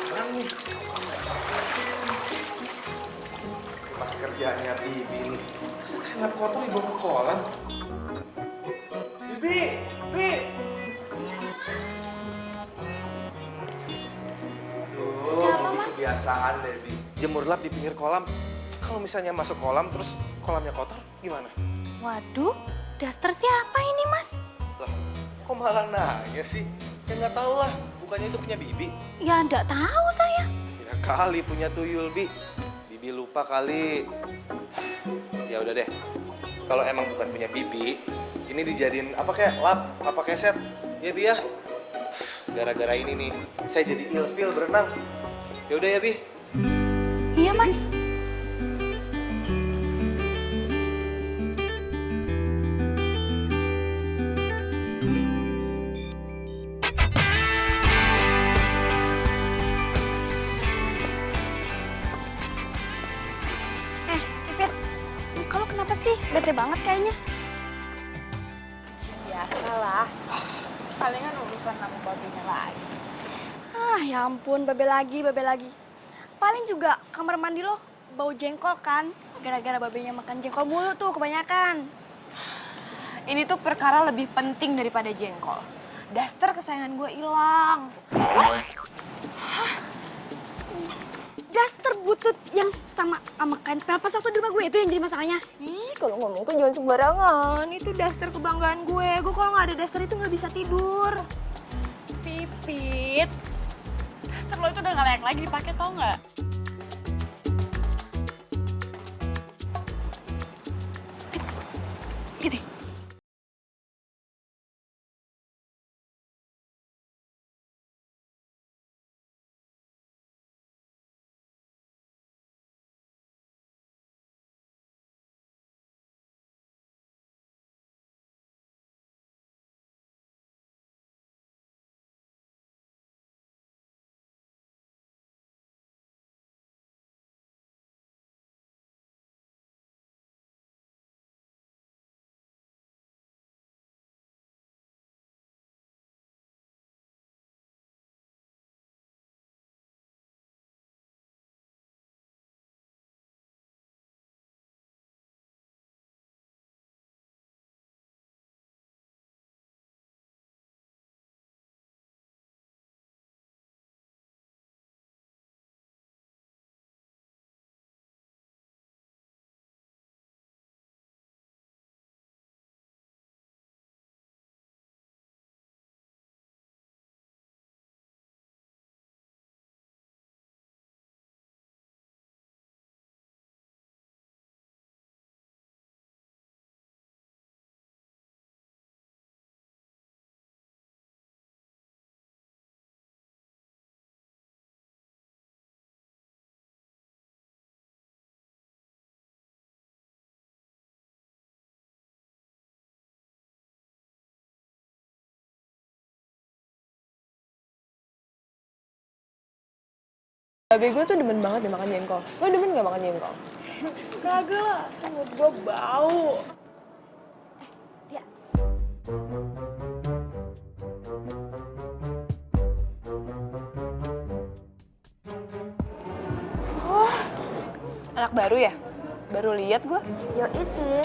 Mana nih? Pas kerjaannya Bibi nih. Masa kayak kotor dibawa ke kolam? Bibi! Bibi! Kenapa, Bibi Mas? kebiasaan deh, Bibi. Jemur lap di pinggir kolam. Kalau misalnya masuk kolam terus kolamnya kotor, gimana? Waduh, daster siapa ini, Mas? Lah, kok malah nanya sih? Ya nggak tahu lah, bukannya itu punya Bibi. Ya, enggak tahu saya. Ya kali punya tuyul, Bi. Bibi lupa kali. Ya udah deh. Kalau emang bukan punya Bibi, ini dijadiin apa kayak lap, apa kayak set. Ya, Bi ya. Gara-gara ini nih, saya jadi ilfeel berenang. Ya udah ya, Bi. Iya, Mas. Pipit, kamu kenapa sih? Bete banget kayaknya. Biasalah, palingan urusan sama babinya lagi. Ah, ya ampun, babe lagi, babe lagi. Paling juga kamar mandi lo bau jengkol kan? Gara-gara babenya makan jengkol mulu tuh kebanyakan. Ini tuh perkara lebih penting daripada jengkol. Daster kesayangan gue hilang. Daster butut yang sama kain pelpas waktu di rumah gue itu yang jadi masalahnya. Ih, kalau ngomong tuh jangan sembarangan. Itu daster kebanggaan gue. Gue kalau nggak ada daster itu nggak bisa tidur. Pipit, daster lo itu udah gak layak lagi dipakai, tau nggak? Gitu. Babe gue tuh demen banget deh makan jengkol. Lo demen nggak makan jengkol? Kagak lah, mulut gue bau. Ya. Anak baru ya? Baru lihat gue. Yo isi.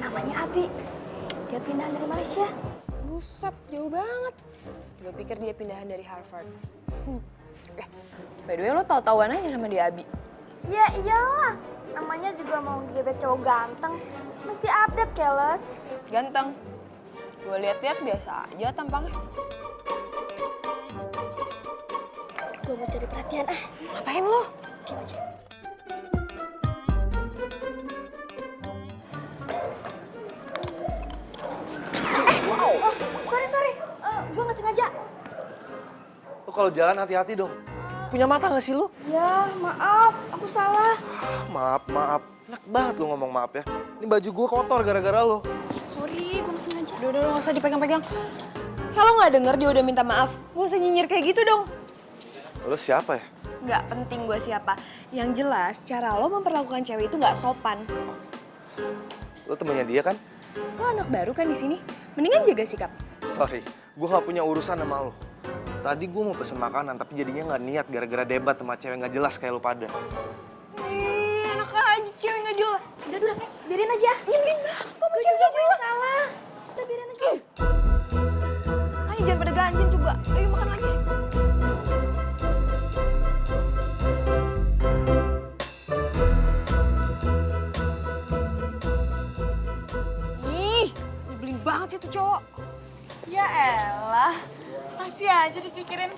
Namanya Abi. Dia pindah dari Malaysia. Buset, jauh banget. Gue pikir dia pindahan dari Harvard. By the way, lo tau-tauan aja sama dia, Abi. Ya iyalah. Namanya juga mau gebet cowok ganteng. Mesti update, keles. Ganteng. Gue lihat-lihat biasa aja tampangnya. Gue mau cari perhatian ah. Ngapain lo? Diam aja. Sorry. Gue nggak sengaja. Lo kalau jalan hati-hati dong. Punya mata nggak sih lo? Ya, maaf. Aku salah. Maaf. Enak banget lo ngomong maaf ya. Ini baju gue kotor gara-gara lo. Sorry, gue nggak sengaja. Udah, lo gak usah dipegang-pegang. Kalau nggak denger dia udah minta maaf, gak usah nyinyir kayak gitu dong. Lo siapa ya? Nggak penting gue siapa. Yang jelas, cara lo memperlakukan cewek itu nggak sopan. Lo temennya dia kan? Lo anak baru kan di sini, mendingan jaga sikap. Sorry, gue gak punya urusan sama lo. Tadi gue mau pesen makanan, tapi jadinya nggak niat gara-gara debat sama cewek nggak jelas kayak lu pada. Ih, enak aja cewek nggak jelas. Udah, biarin aja. Nyebelin banget, kok mau cewek gak jelas. Salah. Udah, biarin aja. Ayo jangan pada ganjen coba. Ayo makan lagi. Ih, nyebelin banget sih tuh cowok. Ya elah, masih aja dipikirin.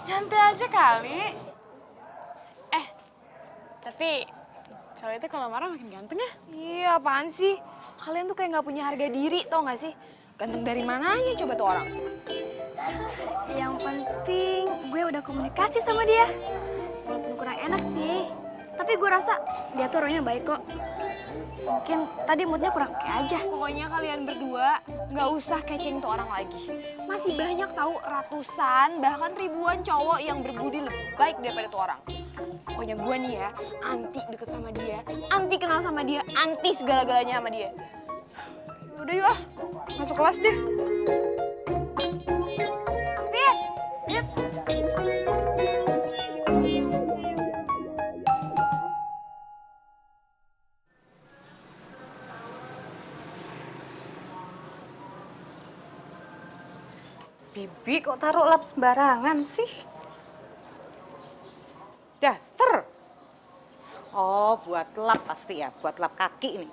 Nyantai aja kali. Tapi cowok itu kalau marah makin ganteng ya. Iya, apaan sih? Kalian tuh kayak nggak punya harga diri, tau gak sih? Ganteng dari mananya coba tuh orang? Yang penting gue udah komunikasi sama dia. Walaupun kurang enak sih, tapi gue rasa dia tuh orangnya baik kok. Mungkin tadi moodnya kurang oke aja. Pokoknya kalian berdua nggak usah keceng tuh orang lagi. Masih banyak tahu ratusan, bahkan ribuan cowok yang berbudi lebih baik daripada tuh orang. Pokoknya gue nih ya, anti deket sama dia, anti kenal sama dia, anti segala-galanya sama dia. Udah yuk masuk kelas deh. Fit, Bibi kok taruh lap sembarangan sih? Daster. Oh, buat lap pasti ya, buat lap kaki ini.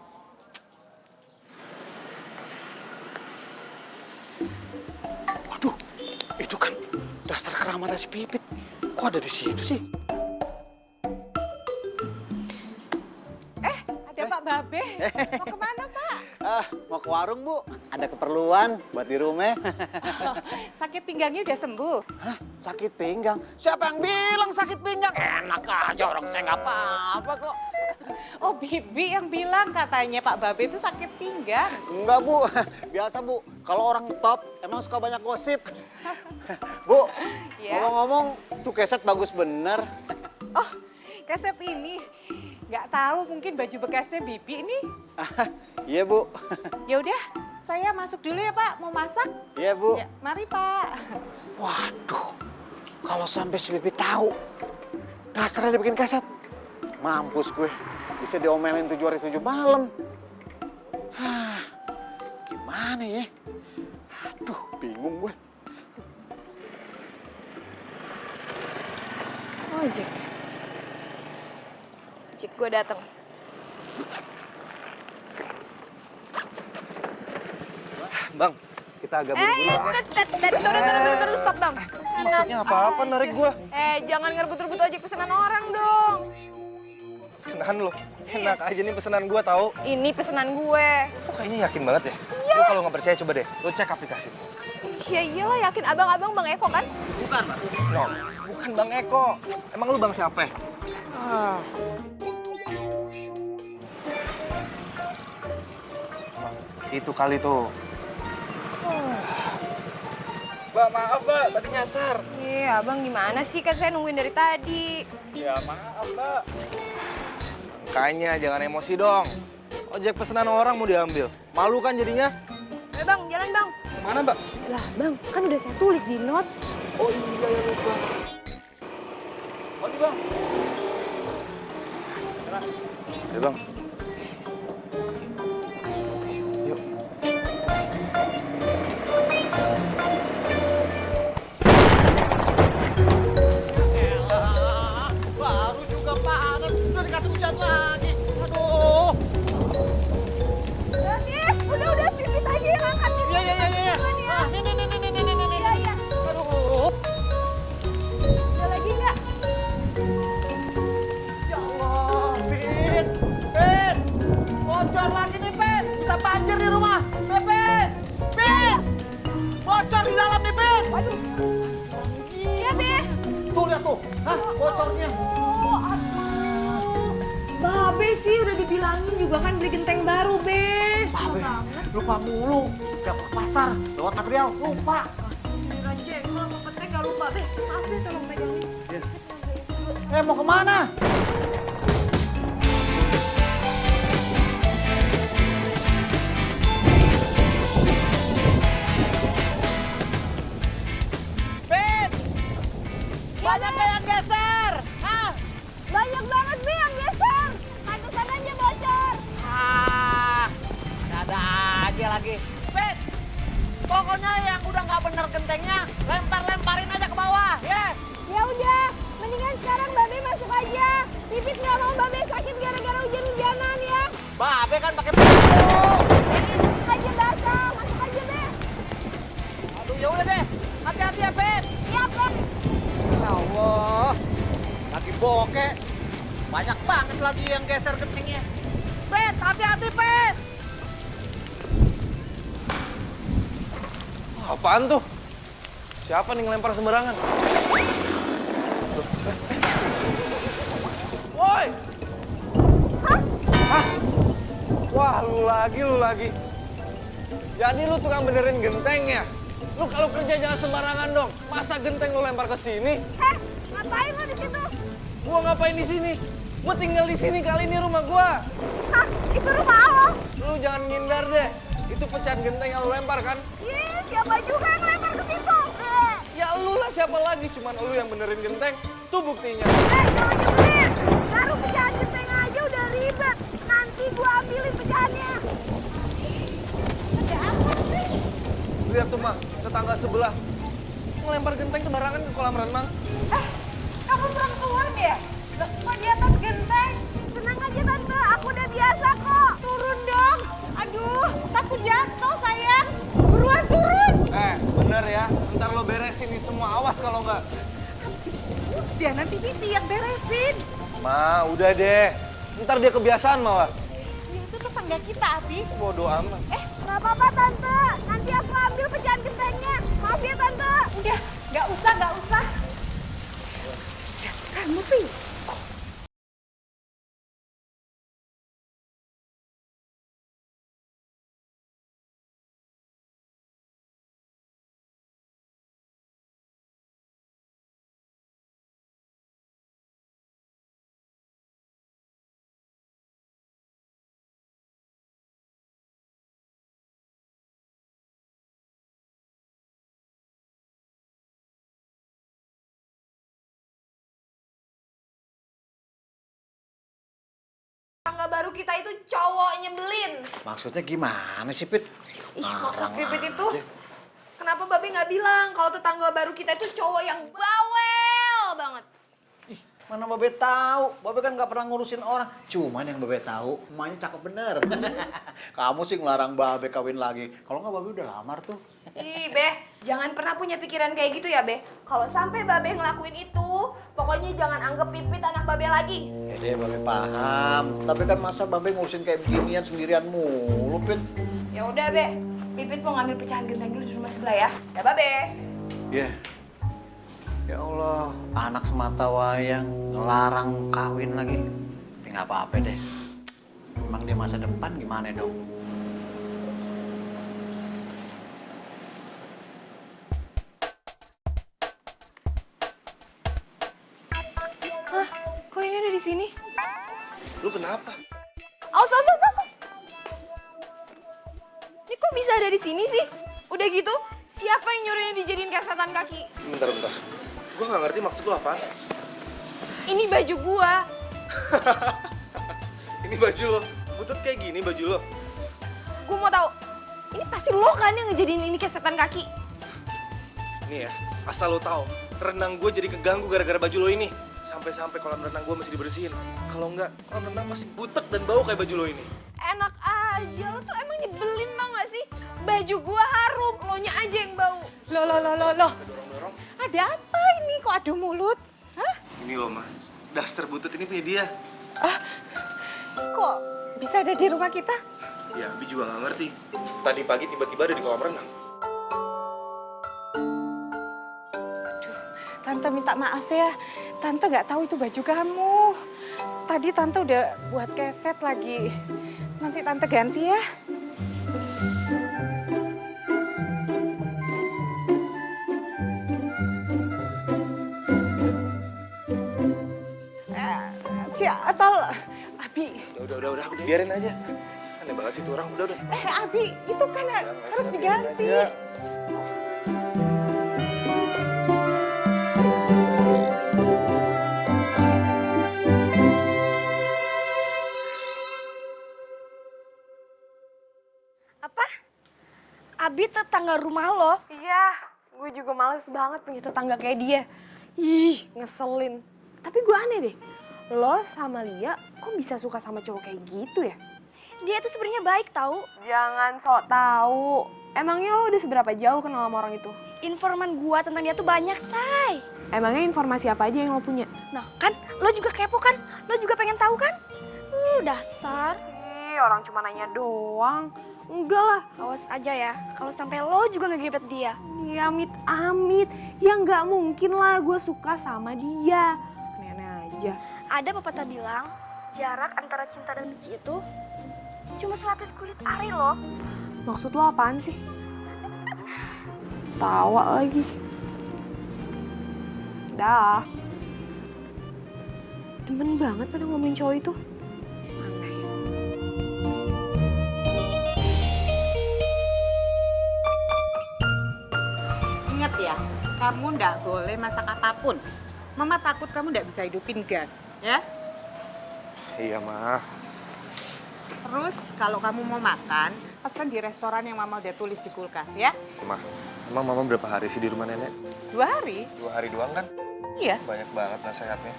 Waduh, itu kan daster keramatnya si Pipit. Kok ada di situ sih? Ada Pak Babe. Mau kemana, Pak? Mau ke warung, Bu. Ada keperluan buat di rumah. Sakit pinggangnya udah sembuh. Hah? Sakit pinggang? Siapa yang bilang sakit pinggang? Enak aja, orang saya nggak apa-apa kok. Oh, Bibi yang bilang katanya Pak Babe itu sakit pinggang. Enggak, Bu. Biasa, Bu. Kalau orang top emang suka banyak gosip. Bu, Iya? ngomong-ngomong, tuh keset bagus bener. Oh, kaset ini. Nggak tahu, mungkin baju bekasnya Bibi ini. Iya, Bu. Ya udah, saya masuk dulu ya, Pak. Mau masak? Iya, Bu. Ya, mari, Pak. Waduh, kalau sampai si Bibi tahu, dasternya dibikin kaset. Mampus gue, bisa diomelin 7 hari 7 malam. Hah, gimana ya? Aduh, bingung gue. Oh, Jack. Jack, gue dateng. Bang, kita agak buru-buru ya. Turun, stop, Bang. Maksudnya apa-apa narik gua? Jangan ngerebut-rebut ojek pesanan orang dong. Pesanan lo, enak aja nih pesanan gua tahu. Ini pesanan gue. Kok kayaknya yakin banget ya? Lu kalau nggak percaya coba deh, lu cek aplikasi. Ya iyalah, yakin abang-abang Bang Eko kan? No, bukan Bang Eko. Emang lu Bang siapa? Itu kali tuh. Mbak, maaf Mbak, tadi nyasar. Iya, abang gimana sih? Kan saya nungguin dari tadi. Ya maaf Mbak. Makanya jangan emosi dong. Ojek pesanan orang mau diambil. Malu kan jadinya? Bang, jalan Bang. Mana Mbak? Lah Bang, kan udah saya tulis di notes. Oh iya ya lupa. Oke Bang. Ya Bang. Yuk. Baru juga panas, udah dikasih hujan lagi. Aduh. udah, pipit aja yang angkat. Iya. Ah, nih. Iya. Aduh. Ada lagi nggak? Ya Allah, Pin. Bocor lagi nih, Pin. Bisa banjir di rumah. Pin. Bocor di dalam nih, Pin. Waduh. Iya, Be. Tuh, lihat tuh. Hah, bocornya. Babe sih udah dibilangin juga kan beli genteng baru, Be. Babe, lupa mulu. Gak ke pasar, lewat material, lupa. Rancang, kalau mau genteng gak lupa, Be. Maaf deh tolong megangin. Mau kemana? Pin! lagi yang geser gentingnya. Pet, hati-hati Pet. Apaan tuh? Siapa nih ngelempar sembarangan? Woi! Hah? Wah, lu lagi. Jadi lu tukang benerin genteng ya? Lu kalau kerja jangan sembarangan dong. Masa genteng lu lempar ke sini? Ngapain lo di situ? Gua ngapain di sini? Gua tinggal di sini, kali ini rumah gua. Hah, itu rumah lo? Lu jangan ngindar deh. Itu pecahan genteng yang lu lempar kan? Ih, siapa juga yang lempar ke situ? Ya lu lah, siapa lagi? Cuman lu yang benerin genteng. Tuh buktinya. Jangan nyebelin. Baru pecahan genteng aja udah ribet. Nanti gua ambilin pecahannya. Ada apa sih? Lihat tuh, Mah, tetangga sebelah. Ngelempar genteng sembarangan ke kolam renang. Kamu perempuan ya? Loh, kok di atas genteng? Tenang aja Tante, aku udah biasa kok. Turun dong. Aduh, takut jatuh sayang. Buruan turun. Bener ya. Ntar lo beresin nih semua. Awas kalau nggak. Udah, nanti Pipi yang beresin. Ma, udah deh. Ntar dia kebiasaan malah. Ya, itu tetangga kita, Abi. Bodoh amat. Nggak apa-apa Tante, nanti aku ambil pecahan gentengnya. Maaf ya Tante. Udah, nggak usah. Ya, kamu sih. Tetangga baru kita itu cowok nyebelin. Maksudnya gimana sih, Pit? Ih, maksud Ngarang Pipit itu, aja. kenapa Babe nggak bilang kalau tetangga baru kita itu cowok yang bawel banget? Ih, mana Babe tahu? Babe kan nggak pernah ngurusin orang. Cuman yang Babe tahu, emaknya cakep bener. Kamu sih ngelarang Babe kawin lagi. Kalau nggak Babe udah lamar tuh. Ih, Beh, jangan pernah punya pikiran kayak gitu ya, Beh. Kalau sampai Babe ngelakuin itu, pokoknya jangan anggap Pipit anak Babe lagi. Ya deh, Babe paham. Tapi kan masa Babe ngurusin kayak beginian sendirian mulu, Pit? Ya udah, Beh. Pipit mau ngambil pecahan genteng dulu di rumah sebelah ya. Ya, Babe. Ya. Ya Allah, anak semata wayang ngelarang kawin lagi. Tapi nggak apa-apa deh. Emang dia masa depan gimana dong? Hah? Kok ini ada di sini? Lu kenapa? Aus. Ini kok bisa ada di sini sih? Udah gitu, siapa yang nyuruhnya dijadiin kayak setan kaki? Bentar. Gua nggak ngerti maksud lu apaan. Ini baju gua. Ini baju lo. Butut kayak gini baju lo. Gua mau tahu. Ini pasti lo kan yang ngejadiin ini kayak setan kaki. Nih ya, asal lo tahu, renang gue jadi keganggu gara-gara baju lo ini. Sampai-sampai kolam renang gue mesti dibersihin. Kalau enggak, kolam renang pasti butek dan bau kayak baju lo ini. Enak aja, lo tuh emang nyebelin tau gak sih? Baju gua harum, lo nya aja yang bau. Loh. Dorong-dorong. Ada apa ini? Kok adu mulut? Hah? Ini lo, Ma. Daster butut ini punya dia. Kok bisa ada di rumah kita? Ya, Abi juga nggak ngerti. Tadi pagi tiba-tiba ada di kolam renang. Tante minta maaf ya. Tante nggak tahu itu baju kamu. Tadi Tante udah buat keset lagi. Nanti Tante ganti ya. Si Atol, Abi. Udah, biarin aja. Aneh banget sih tuh orang, udah. Abi, itu kan harus diganti. Aja. Apa? Abi tetangga rumah lo? Iya, gue juga males banget punya tetangga kayak dia. Ih, ngeselin. Tapi gue aneh deh, lo sama Lia kok bisa suka sama cowok kayak gitu ya? Dia tuh sebenarnya baik tahu. Jangan sok tahu. Emangnya lo udah seberapa jauh kenal sama orang itu? Informan gua tentang dia tuh banyak, Say. Emangnya informasi apa aja yang lo punya? Nah, kan lo juga kepo kan? Lo juga pengen tahu kan? Dasar. Ih, orang cuma nanya doang. Enggak lah. Awas aja ya, kalau sampai lo juga ngegebet dia. Ya amit-amit. Ya nggak mungkin lah gue suka sama dia. Aneh-aneh aja. Ada pepatah bilang, jarak antara cinta dan benci itu cuma selapis kulit ari loh. Maksud lo apaan sih? Tawa lagi. Dah. Demen banget pada ngomongin cowok itu. Aneh. Ingat ya, kamu ndak boleh masak apapun. Mama takut kamu ndak bisa hidupin gas, ya? Iya, Ma. Terus kalau kamu mau makan, pesan di restoran yang Mama udah tulis di kulkas, ya? Ma, emang Mama berapa hari sih di rumah nenek? 2 hari? 2 hari doang kan? Iya. Banyak banget nasihatnya.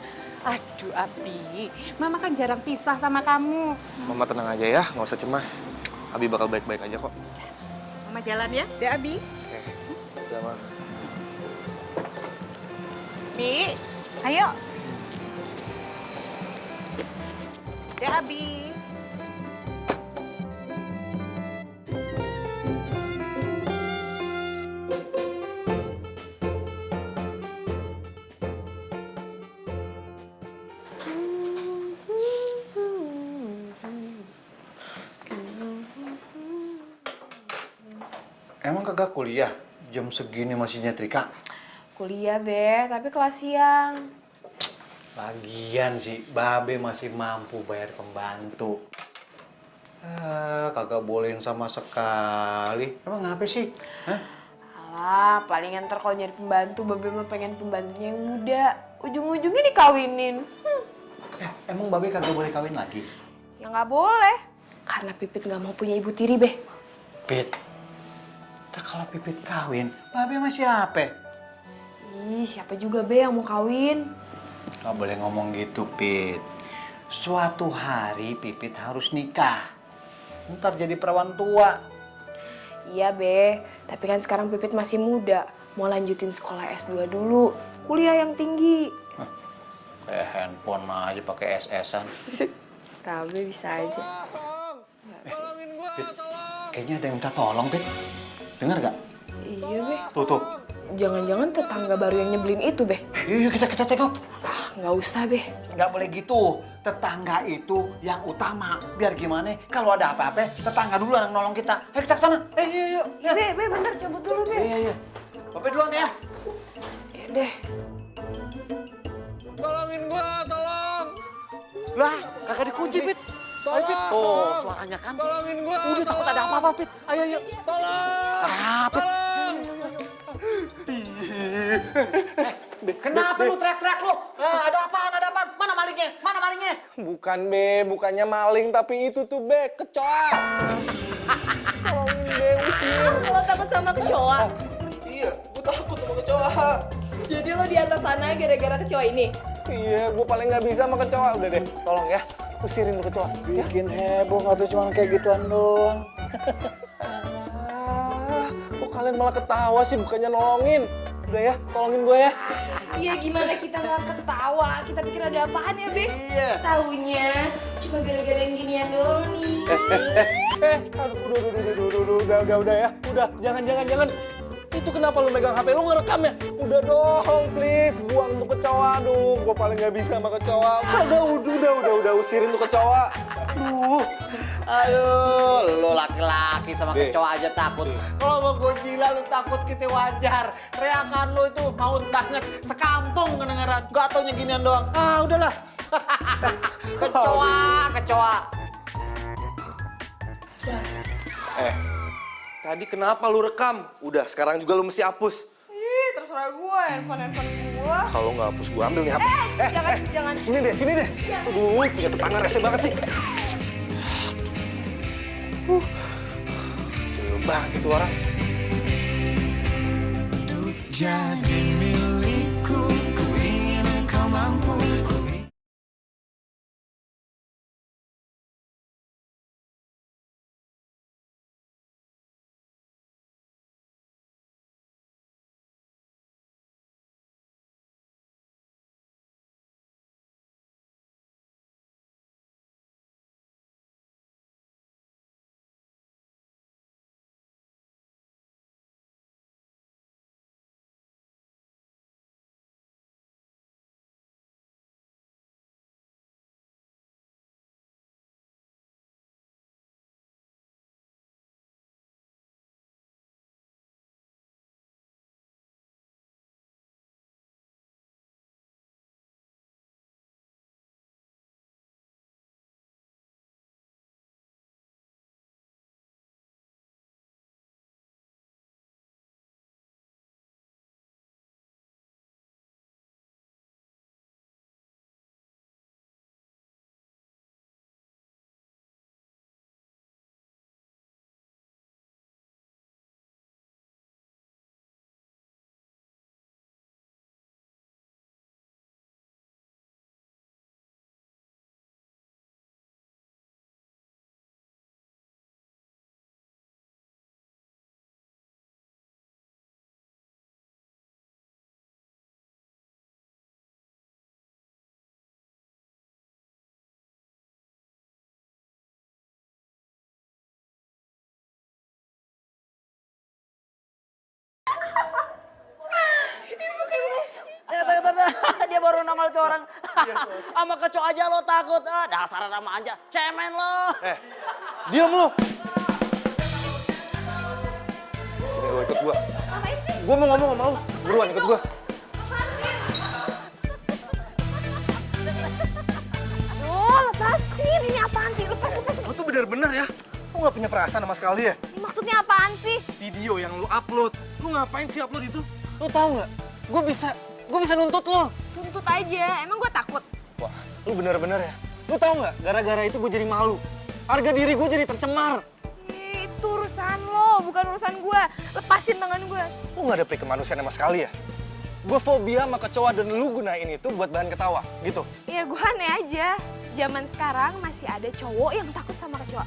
Aduh, Abi. Mama kan jarang pisah sama kamu. Mama tenang aja ya, nggak usah cemas. Abi bakal baik-baik aja kok. Mama jalan ya, deh Abi. Oke, udah, Ma. Bi, ayo. Deh Abi. Emang kagak kuliah? Jam segini masih nyetrika? Kuliah, Be, tapi kelas siang. Lagian sih, Babe masih mampu bayar pembantu. Kagak bolehin sama sekali. Emang ngapa sih? Hah? Alah, palingan ntar kalau nyari pembantu, Babe mah pengen pembantunya yang muda. Ujung-ujungnya dikawinin. Emang Babe kagak boleh kawin lagi? Ya nggak boleh. Karena Pipit nggak mau punya ibu tiri, Be. Pit, kalau Pipit kawin, Babe masih apa? Ih, siapa juga, Be, yang mau kawin? Gak boleh ngomong gitu, Pit. Suatu hari Pipit harus nikah. Ntar jadi perawan tua. Iya, Be. Tapi kan sekarang Pipit masih muda. Mau lanjutin sekolah S2 dulu. Kuliah yang tinggi. Kayak handphone aja pakai SS-an. Tahu, Be, bisa aja. Pit, kayaknya ada yang minta tolong, Pit. Dengar gak? Iya, Be. Tuh. Jangan-jangan tetangga baru yang nyebelin itu, Be. Yuk, kita tengok. Ah, nggak usah, Be. Nggak boleh gitu. Tetangga itu yang utama. Biar gimana, kalau ada apa-apa, tetangga dulu yang nolong kita. Ayo kita ke sana. Yuk. Be, bentar, cabut dulu, Be. Iya. Bapak duluan ya. Ya deh. Tolongin gua, tolong! Lah, kagak dikunci, Pit. Ayo, Pit. Oh, suaranya kan. Tolongin gua! Udah takut ada apa-apa, Pit. Ayo. Tolong! Pit. Kenapa lu teriak-teriak lu? Ada apaan? Mana malingnya? Bukan, Be. Bukannya maling, tapi itu tuh, Be. Kecoa! Tolongin, Be. Usir. Lo takut sama kecoa? Iya, gua takut sama kecoa. Jadi lo di atas sana gara-gara kecoa ini? Iya, gua paling nggak bisa sama kecoa. Udah deh, tolong ya. Usirin tuh kecoa. Ya. Bikin heboh nggak tuh cuma kayak gituan doang. Kok kalian malah ketawa sih, bukannya nolongin? Udah ya, tolongin gue ya. Iya, gimana kita nggak ketawa? Kita pikir ada apaan ya, Be? Iya. Taunya cuma gara-gara yang ginian doang nih. Aduh, udah ya. Udah, jangan. Itu kenapa lu megang HP lu ngerekam ya? Udah dong, please, buang tuh kecoa. Aduh, gue paling nggak bisa sama kecoa. Udah, usirin tuh kecoa. Aduh, lu laki-laki sama Be. kecoa aja takut. Kalau mau Godzilla lu takut kita wajar. Teriakan lu itu maut banget. Sekampung kedengeran. Gak taunya ginian doang. Ah, udahlah. Kecoa. Tadi kenapa lu rekam? Udah, sekarang juga lu mesti hapus. Ih, terserah gue, handphone gue. Kalau nggak hapus, gue ambil nih HP. Jangan. Sini deh. Aduh, punya tetangga rese banget sih. Kecil banget sih tuh orang. Jadi milikku, ku ingin kau mampu Dia baru nongol tuh orang. Sama kecoa aja lo takut. Dasar sama aja. Cemen lo. Diam lu. Sini lu ikut gua. Ngapain sih? Gua mau ngomong sama lu. Buruan ikut gua. Oh, lepasin. Ini apaan sih? Lepas. Lu tuh bener-bener ya. Lu nggak punya perasaan sama sekali ya? Ini maksudnya apaan sih? Video yang lu upload. Lu ngapain sih upload itu? Lu tahu nggak? Gue bisa nuntut lo. Tuntut aja, emang gue takut? Wah, lu bener-bener ya. Lu tahu nggak? Gara-gara itu gue jadi malu. Harga diri gue jadi tercemar. Itu urusan lo, bukan urusan gue. Lepasin tangan gue. Lu nggak ada peri kemanusiaan sama sekali ya? Gue fobia sama kecoa dan lu gunain itu buat bahan ketawa, gitu. Ya gue aneh aja. Zaman sekarang masih ada cowok yang takut sama kecoa.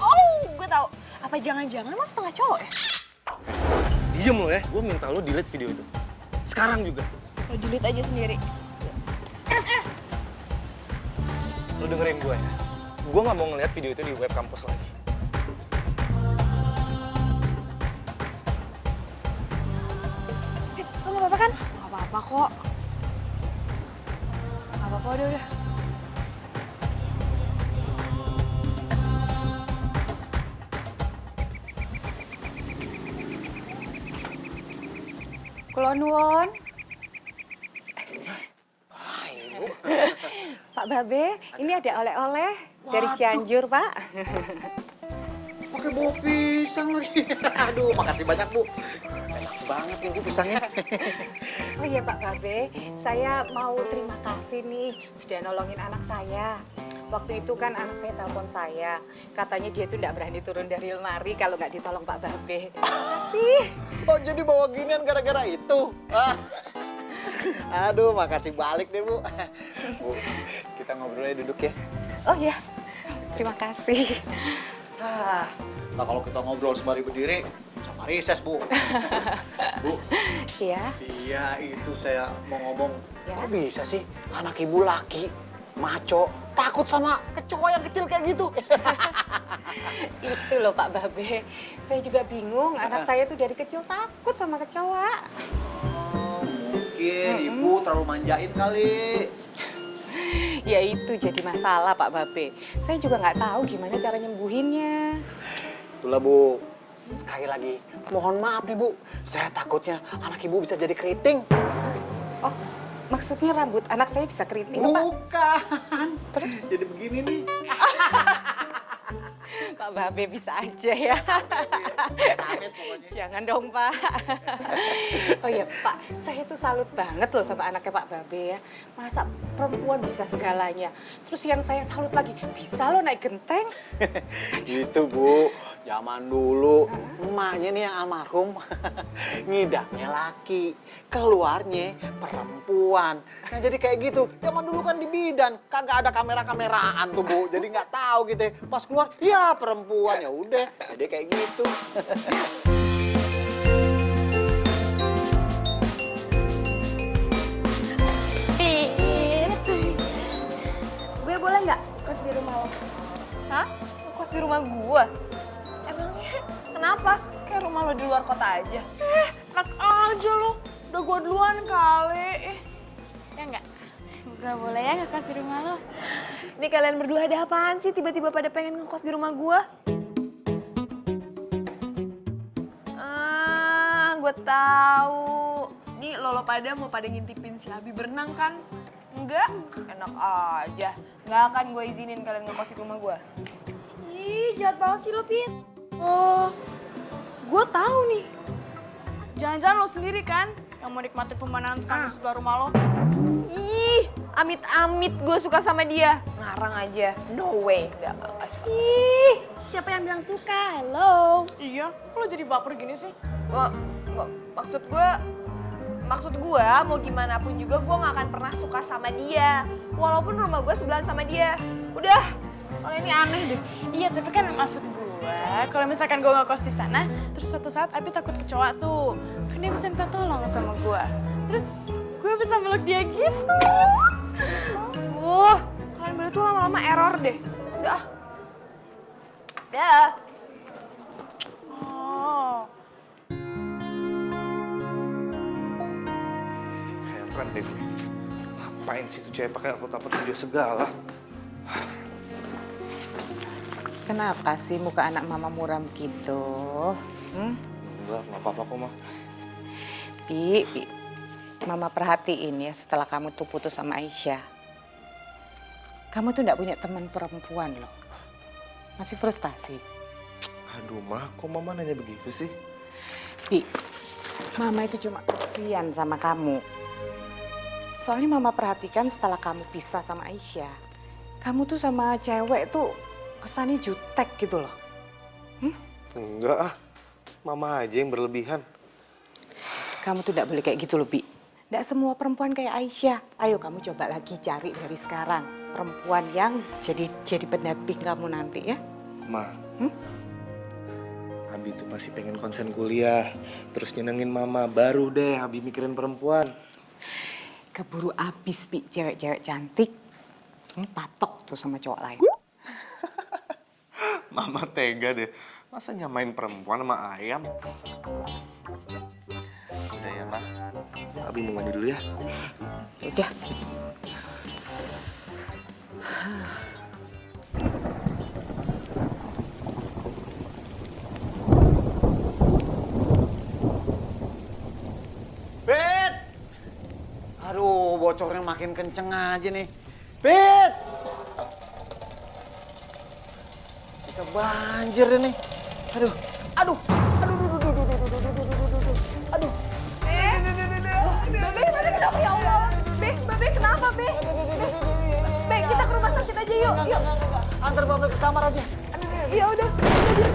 Oh, gue tahu. Apa jangan-jangan lo setengah cowok ya? Diem lo ya, gue minta lo delete video itu. Sekarang juga. Lo delete aja sendiri. Lo dengerin gue ya. Gue nggak mau ngeliat video itu di web kampus lagi. Lo gak apa-apa kan? Gak apa-apa kok. Gak apa-apa, udah. Kula nuwun. Pak Babe, ini ada oleh-oleh dari Cianjur, Pak. Pakai bawa pisang lagi. Aduh, makasih banyak, Bu. Enak banget nih, Bu, pisangnya. Oh iya, Pak Babe, saya mau terima kasih nih sudah nolongin anak saya. Waktu itu kan anak saya telepon saya, katanya dia tuh nggak berani turun dari lemari kalau nggak ditolong Pak Babe. Makasih. Oh, jadi bawa ginian gara-gara itu? Aduh, makasih balik deh, Bu. Bu, kita ngobrolnya duduk ya. Oh iya, terima kasih. Nah, kalau kita ngobrol sembari berdiri, sama rises, Bu. Bu, Iya. iya itu saya mau ngomong. Ya. Kok bisa sih anak ibu laki, maco, takut sama kecoa yang kecil kayak gitu? Itu loh Pak Babe, saya juga bingung. Anak saya tuh dari kecil takut sama kecoa. Mungkin ibu terlalu manjain kali. Ya itu jadi masalah Pak Babe. Saya juga nggak tahu gimana cara nyembuhinnya. Itulah, Bu. Sekali lagi, mohon maaf nih, Bu. Saya takutnya anak ibu bisa jadi keriting. Oh, maksudnya rambut anak saya bisa keriting, Pak? Bukan. Terus jadi begini nih. Pak Babe bisa aja ya. Amit pokoknya. Jangan dong, Pak. Oh iya, Pak. Saya tuh salut banget loh sama anaknya Pak Babe ya. Masa perempuan bisa segalanya. Terus yang saya salut lagi, bisa loh naik genteng. Gitu, Bu. Zaman dulu, emaknya nih yang almarhum, ngidamnya laki, keluarnya perempuan. Nah jadi kayak gitu, zaman dulu kan di bidan, kagak ada kamera-kameraan tuh, Bu. Jadi nggak tahu gitu ya. Pas keluar, ya perempuan, ya udah. Jadi kayak gitu. Gue boleh nggak kos di rumah lo? Hah? Ngekos di rumah gue? Emangnya kenapa? Kayak rumah lo di luar kota aja. Enak aja lo. Udah gue duluan kali. Ya enggak? Gak boleh ya ngekos di rumah lo. Ini kalian berdua ada apaan sih tiba-tiba pada pengen ngekos di rumah gue? Gue tahu. Nih lo pada mau pada ngintipin si Abi berenang kan? Enggak? Enak aja. Nggak akan gue izinin kalian ngekos di rumah gue. Ih, jahat banget sih lo, Pin. Oh, gue tahu nih. Jangan-jangan lo sendiri kan yang mau nikmatin pemandangan kampus sebelah rumah lo? Ih, amit-amit gue suka sama dia. Ngarang aja. No way. Nggak suka. Ih, siapa yang bilang suka? Halo. Iya, kok lo jadi baper gini sih? Maksud gue mau gimana pun juga gue gak akan pernah suka sama dia. Walaupun rumah gue sebelahan sama dia. Udah, kalau ini aneh deh. Iya, tapi kan maksud gue, kalau misalkan gue ngekos di sana, terus suatu saat Abi takut kecoa tuh, kan dia bisa minta tolong sama gue. Terus gue bisa meluk dia gitu. Kalian berdua tuh lama-lama error deh. Udah. Udah. Oh. Heran deh gue. Ngapain sih tuh cewek pakai upload video segala? Kenapa sih muka anak mama muram gitu? Enggak apa-apa kok, Mah. Bi, mama perhatiin ya setelah kamu tuh putus sama Aisyah. Kamu tuh nggak punya teman perempuan loh. Masih frustasi. Aduh, Mah, kok Mama nanya begitu sih? Bi, mama itu cuma kasihan sama kamu. Soalnya mama perhatikan setelah kamu pisah sama Aisyah, kamu tuh sama cewek tuh kesannya jutek gitu loh. Enggak ah, Mama aja yang berlebihan. Kamu tuh tidak boleh kayak gitu loh, Bi. Tidak semua perempuan kayak Aisyah. Ayo kamu coba lagi cari dari sekarang perempuan yang jadi pendamping kamu nanti ya. Ma, Abi tuh pasti pengen konsen kuliah, terus nyenengin Mama, baru deh Abi mikirin perempuan. Keburu abis, Bi, cewek-cewek cantik patok tuh sama cowok lain. Mama tega deh, masa nyamain perempuan sama ayam? Udah ya, Ma. Abi mau mandi dulu ya. Udah. Bet! Aduh, bocornya makin kenceng aja nih. Bet! Bisa banjir deh nih. Aduh, aduh, aduh, aduh, aduh, aduh, aduh, aduh, aduh, aduh, aduh, aduh. Babe kenapa ya Allah? Babe kenapa, Be? Be, kita ke rumah sakit aja yuk. Yuk. Antar Babe ke kamar aja. Ya udah.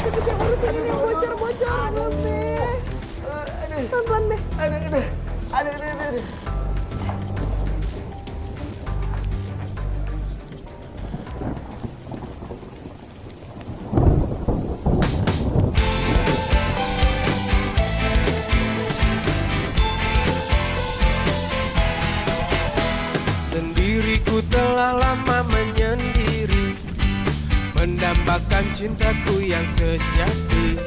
Cepet yang urusin ini bocor. Babe. Pelan-pelan, Be. Aduh. Sendiriku telah lama menyendiri, mendambakan cintaku yang sejati.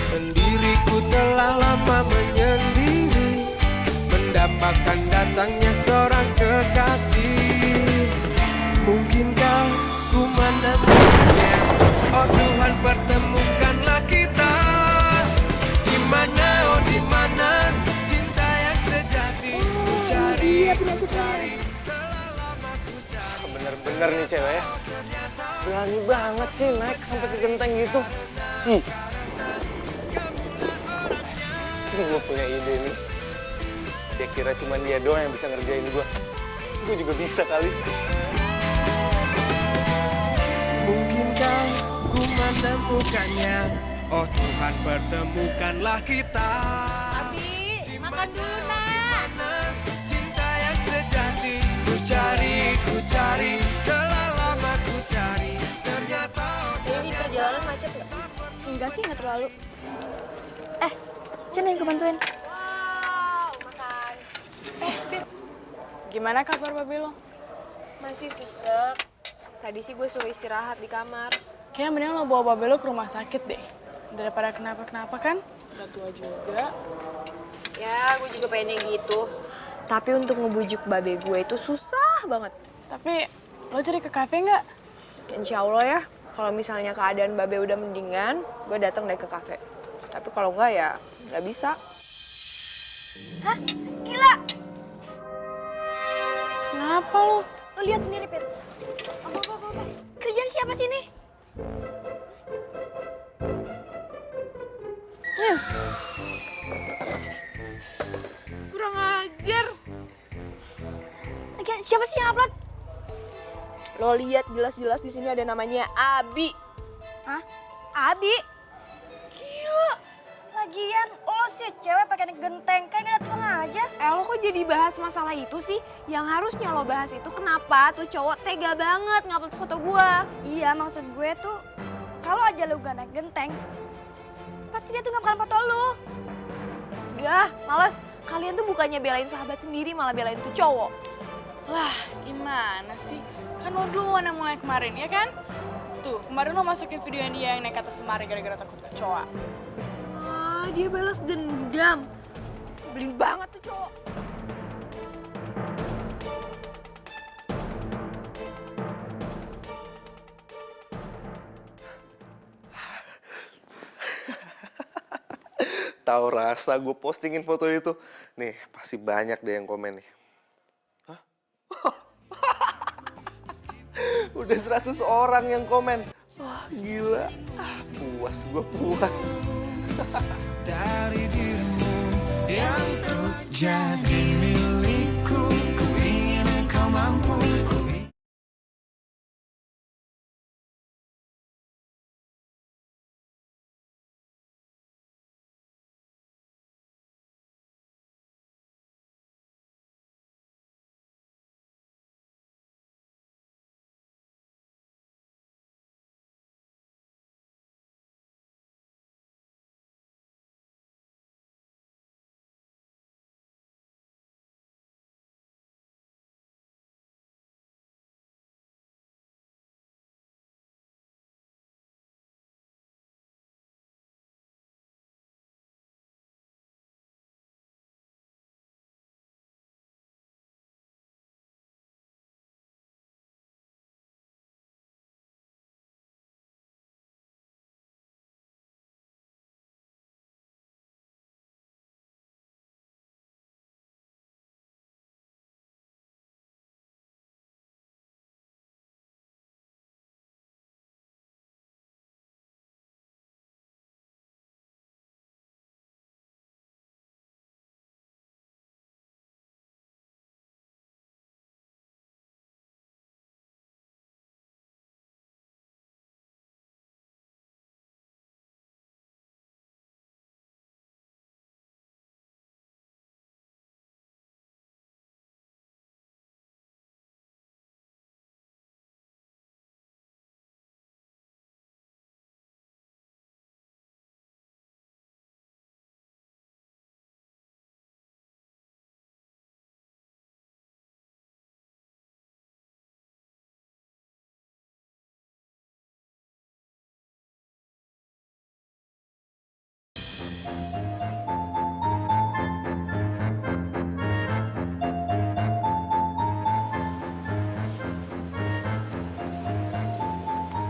Sendiriku telah lama menyendiri, mendambakan datangnya seorang kekasih. Mungkinkah ku menemukannya? Oh Tuhan, pertemukanlah kita. Di mana, oh di mana cinta yang sejati? Ku cari. Bener-bener nih cewek ya. Berani banget sih naik sampai ke genteng gitu. Gue punya ide nih. Dia kira cuma dia doang yang bisa ngerjain gue. Gue juga bisa kali. Mungkinkah ku menemukannya? Oh Tuhan, pertemukanlah kita. Abi, makan dulu nak. Cinta yang sejati. Ku cari, telah lama ku cari. Ternyata Ini perjalanan macet nggak? Enggak sih, nggak terlalu. Sini aku bantuin. Wow, makan. Gimana kabar Babe lo? Masih sesek. Tadi sih gue suruh istirahat di kamar. Kayaknya mending lo bawa Babe lo ke rumah sakit deh. Daripada kenapa-kenapa kan, udah tua juga. Ya, gue juga pengennya gitu. Tapi untuk ngebujuk babe gue itu susah banget. Tapi lo cari ke kafe nggak? Insya Allah ya, kalau misalnya keadaan babe udah mendingan, gue datang deh ke kafe. Tapi kalau enggak ya nggak bisa. Hah? Gila! Kenapa lo? Lo lihat sendiri, Pit. Apa? Kerjaan siapa sih ini? Kurang ajar. Lagian siapa sih yang upload? Lo lihat jelas-jelas di sini ada namanya Abi. Hah? Abi? Gila! Lagian lo sih cewek pakai genteng, kayak gak ada tukang aja. Lo kok jadi bahas masalah itu sih? Yang harusnya lo bahas itu kenapa tuh cowok tega banget ngupload foto gua. Iya, maksud gue tuh, kalau aja lo gak naik genteng, pasti dia tuh gak bakalan foto lo. Udah, males. Kalian tuh bukannya belain sahabat sendiri, malah belain tuh cowok. Lah, gimana sih? Kan lo duluan yang mulai kemarin, ya kan? Tuh, kemarin lo masukin video yang dia yang naik atas lemari gara-gara takut kecoa. Dia balas dendam. Beli banget tuh cowok. tahu rasa gue postingin foto itu. Nih, pasti banyak deh yang komen nih. Hah? Udah 100 orang yang komen. Wah, gila. Puas, gue puas. Dari dirimu yang ku jadi milikku, ku ingin kau mampu.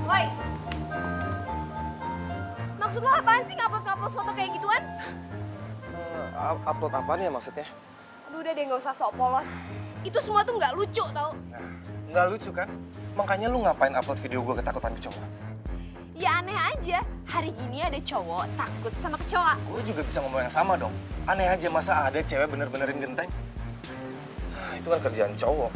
Woi, maksud lo apaan sih ngupload foto kayak gituan? Upload apaan ya maksudnya? Aduh udah deh nggak usah sok polos. Itu semua tuh nggak lucu tau. Nah, nggak lucu kan? Makanya lu ngapain upload video gue ketakutan kecoa? Ya aneh aja, hari gini ada cowok takut sama kecoa. Gue juga bisa ngomong yang sama dong. Aneh aja masa ada cewek bener-benerin genteng? Itu kan kerjaan cowok.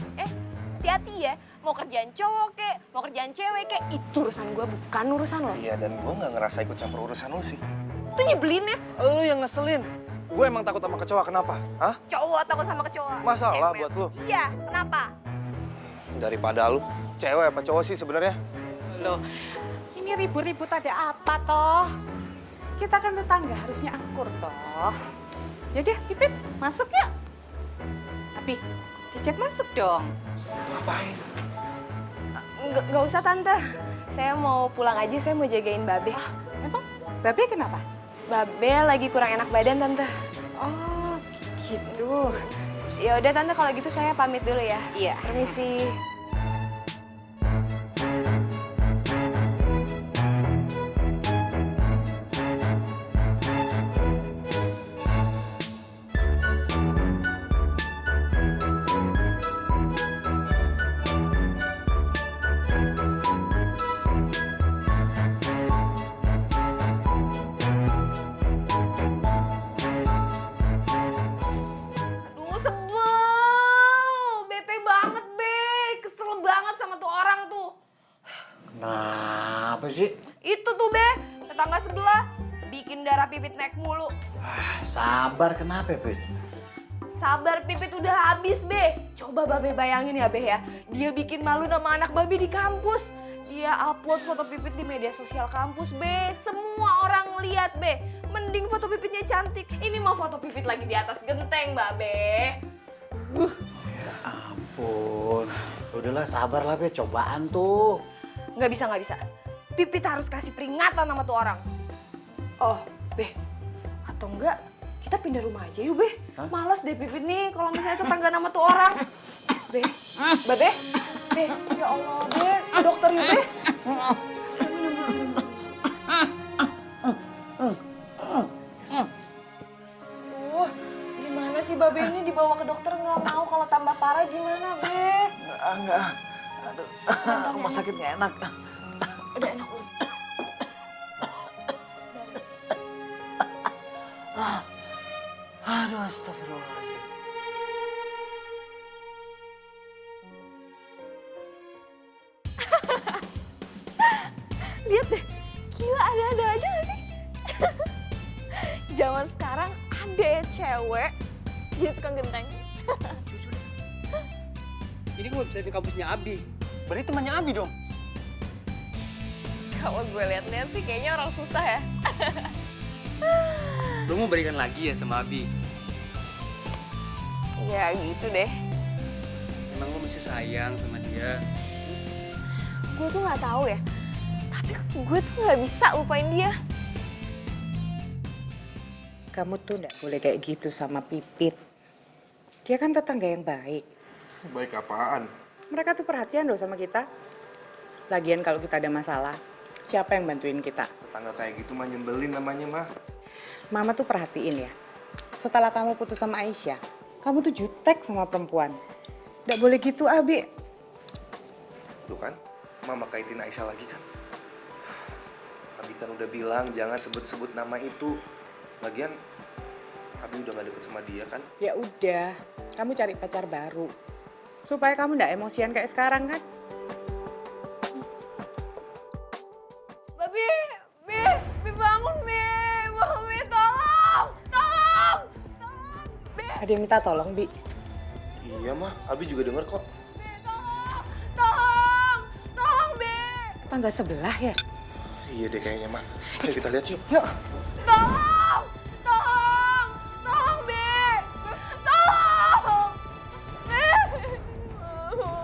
Hati-hati ya, mau kerjaan cowok kek, mau kerjaan cewek kek, itu urusan gue bukan urusan lo. Iya, dan gue nggak ngerasa ikut campur urusan lu sih. Itu nyebelin ya, Lu yang ngeselin. Gue emang takut sama kecoa, kenapa? Hah? cowok takut sama kecoa. Masalah Cewek. buat lu? Iya, kenapa? Daripada lu, cewek apa cowok sih sebenarnya? Loh, ini ribut-ribut ada apa toh? Kita kan tetangga harusnya akur toh. Yaudah, Pipit, masuk ya. Abi, diajak masuk dong. Ngapain? Nggak usah tante, saya mau pulang aja, saya mau jagain Babe. Emang Babe kenapa? Babe lagi kurang enak badan tante. Oh, gitu. Ya udah tante kalau gitu saya pamit dulu ya. Iya. Permisi. Aduh sebel, bete banget Be, kesel banget sama tuh orang tuh. Kenapa sih? Itu tuh Be, tetangga sebelah bikin darah Pipit naik mulu. Sabar, kenapa, Pit? Sabar Pipit udah habis Be. Coba Babe bayangin ya Be ya, dia bikin malu nama anak Babe di kampus. Dia upload foto Pipit di media sosial kampus Be, semua orang lihat Be. Mending foto Pipitnya cantik, ini mah foto Pipit lagi di atas genteng Babe. Ya ampun. Udahlah, sabar lah, Pit. Cobaan tuh. Nggak bisa. Pipit harus kasih peringatan sama tuh orang. Oh, Be. Atau enggak, kita pindah rumah aja yuk, Be. Males deh Pipit nih kalau misalnya tetangga nama tuh orang. Be, Babe. Be, ya Allah, Be. Ke dokter yuk, Be. rumah sakit nggak enak. Udah enak udah. Aduh, astagfirullahaladzim. Lihat deh, gila ada-ada aja gak sih? Zaman sekarang ada ya cewek jadi tukang genteng. Ini gue website kampusnya Abi. Berarti temannya Abi dong. Kalau gue liat-liat sih kayaknya orang susah ya. Lo mau balikan lagi ya sama Abi? Ya gitu deh. Emang lo masih sayang sama dia? Gue tuh nggak tahu ya. Tapi gue tuh nggak bisa lupain dia. Kamu tuh nggak boleh kayak gitu sama Pipit. Dia kan tetangga yang baik. Baik apaan? Mereka tuh perhatian loh sama kita. Lagian kalau kita ada masalah, siapa yang bantuin kita? Tetangga kayak gitu mah nyebelin namanya mah. Mama tuh perhatiin ya. Setelah kamu putus sama Aisyah, kamu tuh jutek sama perempuan. Nggak boleh gitu, Abi. Tuh kan, mama kaitin Aisyah lagi kan. Abi kan udah bilang jangan sebut-sebut nama itu. Lagian, Abi udah gak deket sama dia kan. Ya udah, kamu cari pacar baru. Supaya kamu nggak emosian kayak sekarang kan. Babi bangun, Bi. Babi tolong. Bi. Ada yang minta tolong, Bi. Iya mah, Abi juga denger kok. Tolong, Bi. Tangga sebelah ya? Iya deh kayaknya mah. Ayo kita lihat yuk. Yuk. Tolong, Bi. Tolong. Bi.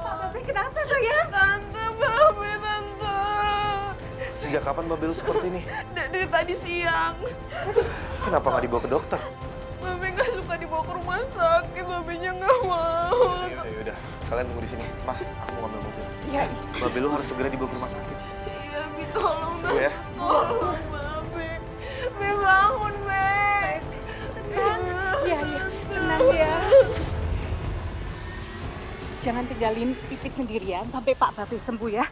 Pak Babe kenapa sayang? Tante, Babi, Tante. Sejak kapan Babel seperti ini? Dari tadi siang. Kenapa gak dibawa ke dokter? Babi nggak suka dibawa ke rumah sakit. Babinya nggak mau. Yaudah, kalian tunggu di sini. Mas, aku ngambil mobil. Iya. Babel lu harus segera dibawa ke rumah sakit. Iya, Bi, tolong, Tunggu ya. Tolong, Babi. Bi, bangun, Bi. Iya, tenang ya. Jangan tinggalin Pipit sendirian sampai Pak Babe sembuh ya.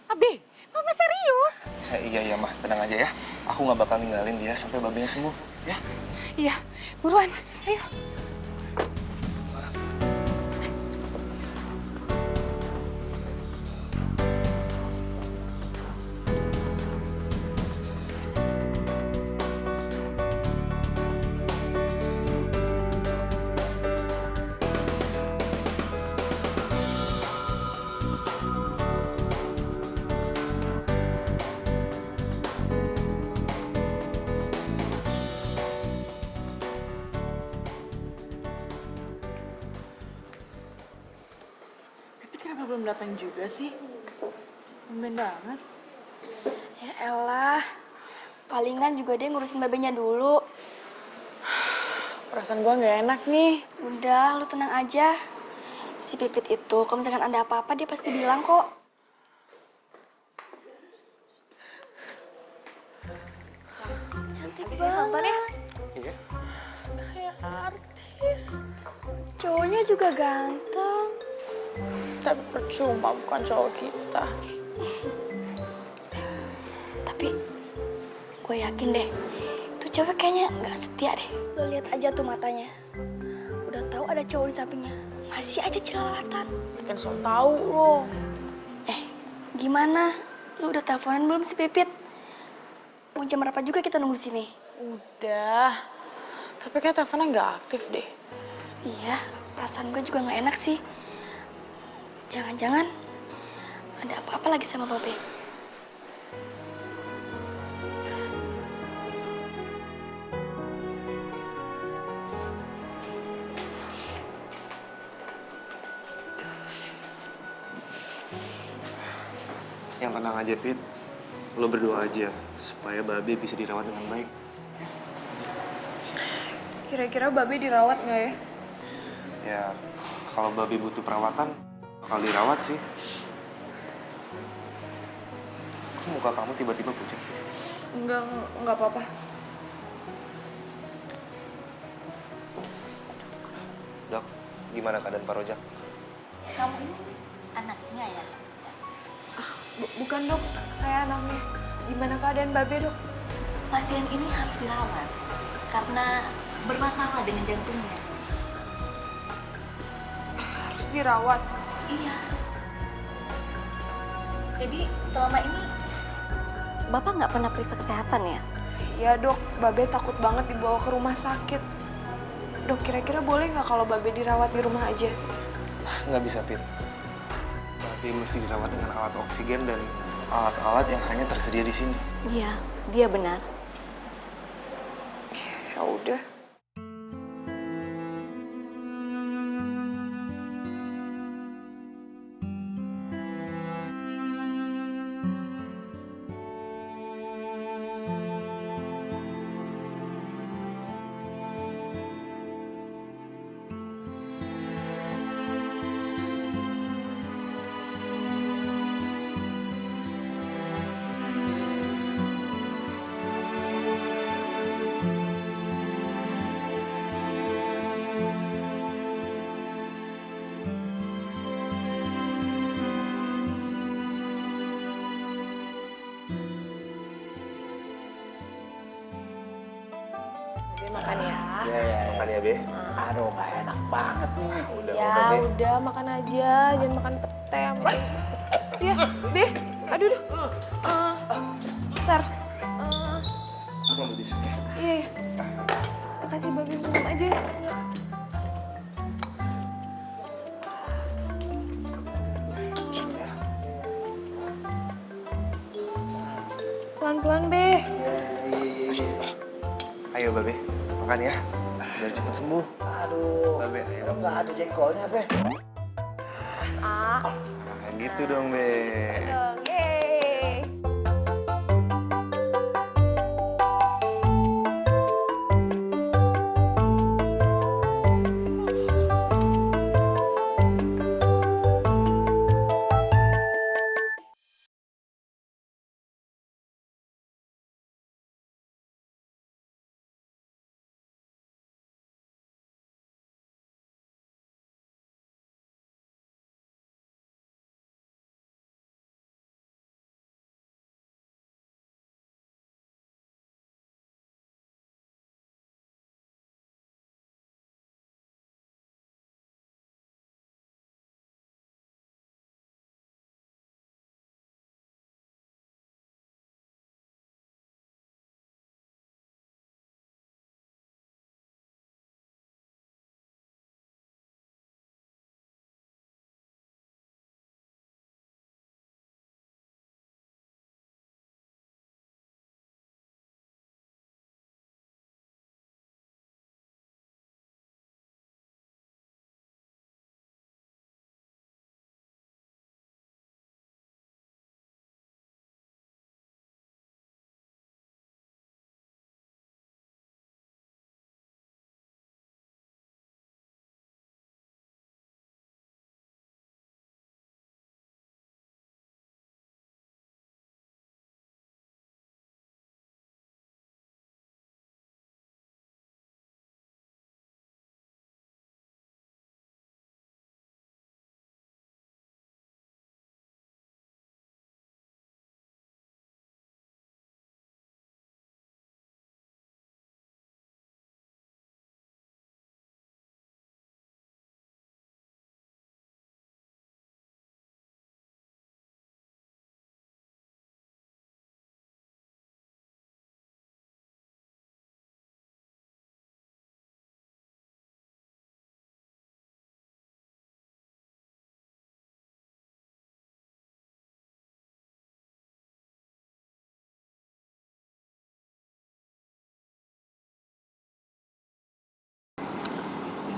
Abi, Mama serius. Iya, mah. Tenang aja ya. Aku gak bakal ninggalin dia sampai babenya sembuh. Ya? Iya, buruan. Ayo. Pipit kenapa belum datang juga sih? Tumben banget. Ya elah, palingan juga dia ngurusin babenya dulu. Perasaan gua nggak enak nih. Udah, lu tenang aja. Si Pipit itu, kalau misalkan ada apa-apa dia pasti bilang kok. Cantik banget. Iya. Kayak artis. Cowoknya juga ganteng. Tapi percuma bukan cowok kita. Tapi gue yakin deh, tuh cewek kayaknya nggak setia deh. Lo lihat aja tuh matanya. Udah tahu ada cowok di sampingnya, masih aja jelalatan. Kan so tau lo. Gimana? Lu udah teleponan belum si Pipit? Mau jam berapa juga kita nunggu di sini? Udah. Tapi kayak teleponnya nggak aktif deh. Iya, perasaan gue juga nggak enak sih. Jangan-jangan ada apa-apa lagi sama Babe. Yang tenang aja, Pit. Lo berdoa aja supaya Babe bisa dirawat dengan baik. Kira-kira Babi dirawat nggak ya? Ya, kalau Babe butuh perawatan, bakal dirawat sih. Kok muka kamu tiba-tiba pucat sih? Enggak apa-apa. Dok, gimana keadaan Pak Rojak? Kamu ini anaknya ya? Bukan dok, saya anaknya. Gimana keadaan Babe dok? Pasien ini harus dirawat karena bermasalah dengan jantungnya. Harus dirawat. Iya. Jadi selama ini Bapak nggak pernah periksa kesehatan ya? Ya dok, Babe takut banget dibawa ke rumah sakit. Dok, kira-kira boleh nggak kalau Babe dirawat di rumah aja? Nggak bisa, Pit. Babe mesti dirawat dengan alat oksigen dan alat-alat yang hanya tersedia di sini. Iya, dia benar. Ya udah. Makan ya. Iya, makan ya, Be. Aduh, gak enak banget nih. Udah makan aja, jangan makan pete sama Iya, Be. Aduh, duh. Ntar. Aku ambil tisu ya. Iya. Makasih Babe, minum aja. Pelan-pelan, Be. Ayo, Babe. Makan ya. Biar cepat sembuh. Aduh, Babe, ayo dong. nggak ada jengkolnya, Be. Nah, gitu dong, Be. Yeay.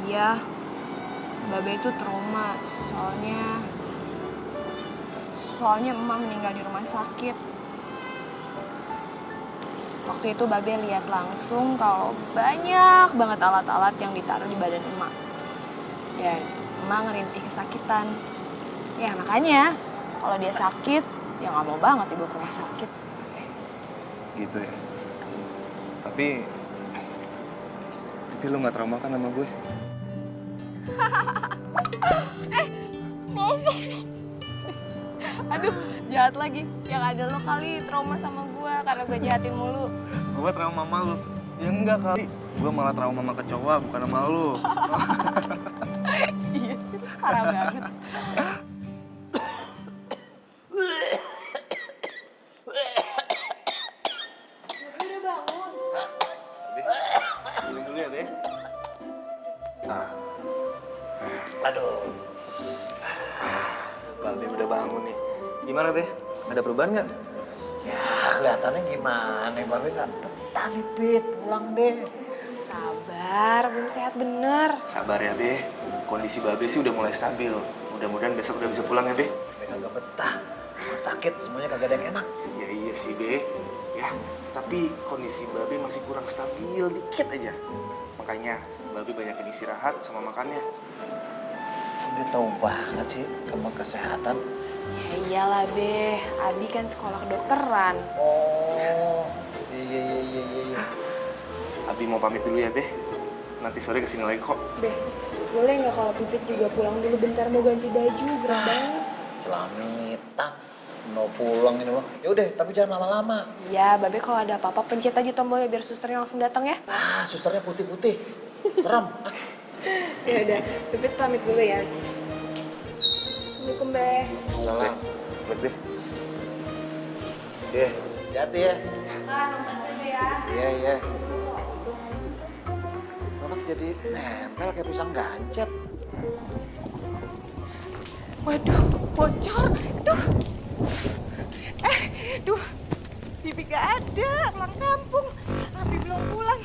Iya, Babe itu trauma, soalnya emak meninggal di rumah sakit. Waktu itu Babe lihat langsung kalau banyak banget alat-alat yang ditaruh di badan emak. Dan emak ngerintih kesakitan. Ya makanya kalau dia sakit, ya nggak mau banget dibawa ke rumah sakit. Gitu ya. Tapi lu nggak trauma kan sama gue? Aduh, jahat lagi. Yang ada lo kali trauma sama gue karena gue jahatin mulu. Gue trauma sama lu. Ya enggak kali. Gue malah trauma sama kecoa, bukan sama lu. Iya sih, parah banget. Minum dulu ya, Be. Aduh. Balde udah bangun nih. Gimana, Be? Ada perubahan nggak? Ya kelihatannya gimana, Babe gak betah nih, Pit. Pulang deh. Sabar, belum sehat bener. Sabar ya, Be. Kondisi Babe sih udah mulai stabil. Mudah-mudahan besok udah bisa pulang ya, Be. Babe kagak betah. Rumah sakit semuanya kagak ada yang enak. Ya iya sih, Be. Ya, tapi kondisi Babe masih kurang stabil dikit aja. Makanya Babe banyakin istirahat sama makannya. Dia tahu banget sih tentang kesehatan. Ya iyalah, Be. Abi kan sekolah kedokteran. Oh, iya. Abi mau pamit dulu ya, Be. Nanti sore kesini lagi kok. Be, boleh nggak kalau Pipit juga pulang dulu bentar mau ganti baju, berat banget. Celamitan. Mau pulang ini loh. Ya udah, tapi jangan lama-lama. Iya, Babe kalau ada apa-apa pencet aja tombolnya biar susternya langsung datang ya. Ah, susternya putih-putih. Serem. Ya udah, Pipit pamit dulu ya. Assalamualaikum, Be. Salam. Buat Be. Iya, hati-hati ya. Iya. Anak jadi nempel kayak pisang gancet. Waduh, bocor. Duh, Bibi gak ada, pulang kampung. Abi belum pulang.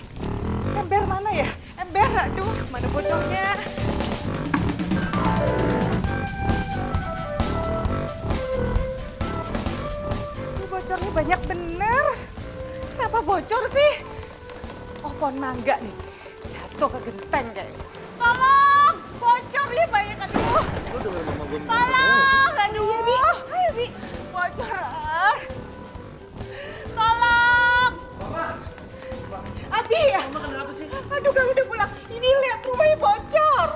Ember mana ya? Ember, aduh, mana bocornya? Ini bocornya banyak bener. Kenapa bocor sih? Oh, pohon mangga nih. Jatuh ke genteng kayaknya. Tolong, bocor ya banyak, aduh. Tolong, aduh. Ayo, Bi. Bocor. Tolong. Abi ya. Mama kenapa sih? Aduh, kamu udah pulang. Ini lihat rumahnya bocor.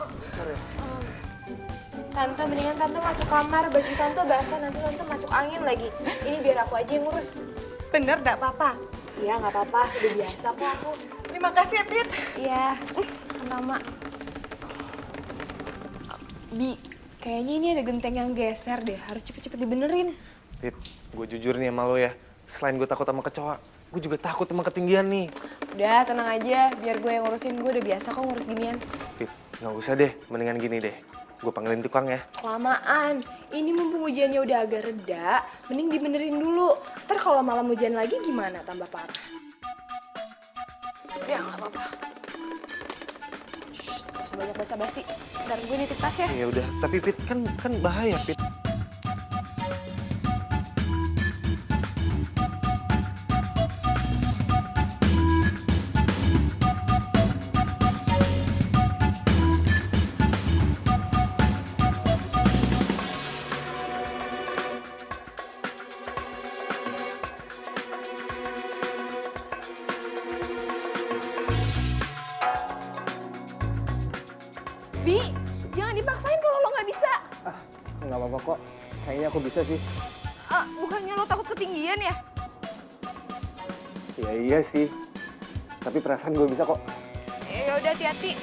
Tante, mendingan Tante masuk kamar, baju Tante basah, nanti Tante masuk angin lagi. Ini biar aku aja yang ngurus. Bener, gak apa-apa. Iya, nggak apa-apa, udah biasa kok aku. Terima kasih ya, Pit. Iya, sama. Bi, kayaknya ini ada genteng yang geser deh, harus cepet-cepet dibenerin. Pit, gue jujur nih sama lo ya. Selain gue takut sama kecoa, gue juga takut sama ketinggian nih. Udah, tenang aja, biar gue yang ngurusin. Gue udah biasa kok ngurus ginian. Pit, nggak usah deh, mendingan gini deh. Gue panggilin tukang ya. Kelamaan, ini mumpung hujannya udah agak reda, mending dibenerin dulu. Ntar kalau malam hujan lagi gimana, tambah parah. Ya, nggak apa-apa. Shh, gak usah banyak basa-basi. Ntar gue nitip tas ya. Ya udah, tapi Pit kan bahaya, Pit. Bi, jangan dipaksain kalau lo nggak bisa. Nggak apa-apa kok. Kayaknya aku bisa sih. Bukannya lo takut ketinggian ya? Ya iya sih. Tapi perasaan gue bisa kok. Ya udah, hati-hati.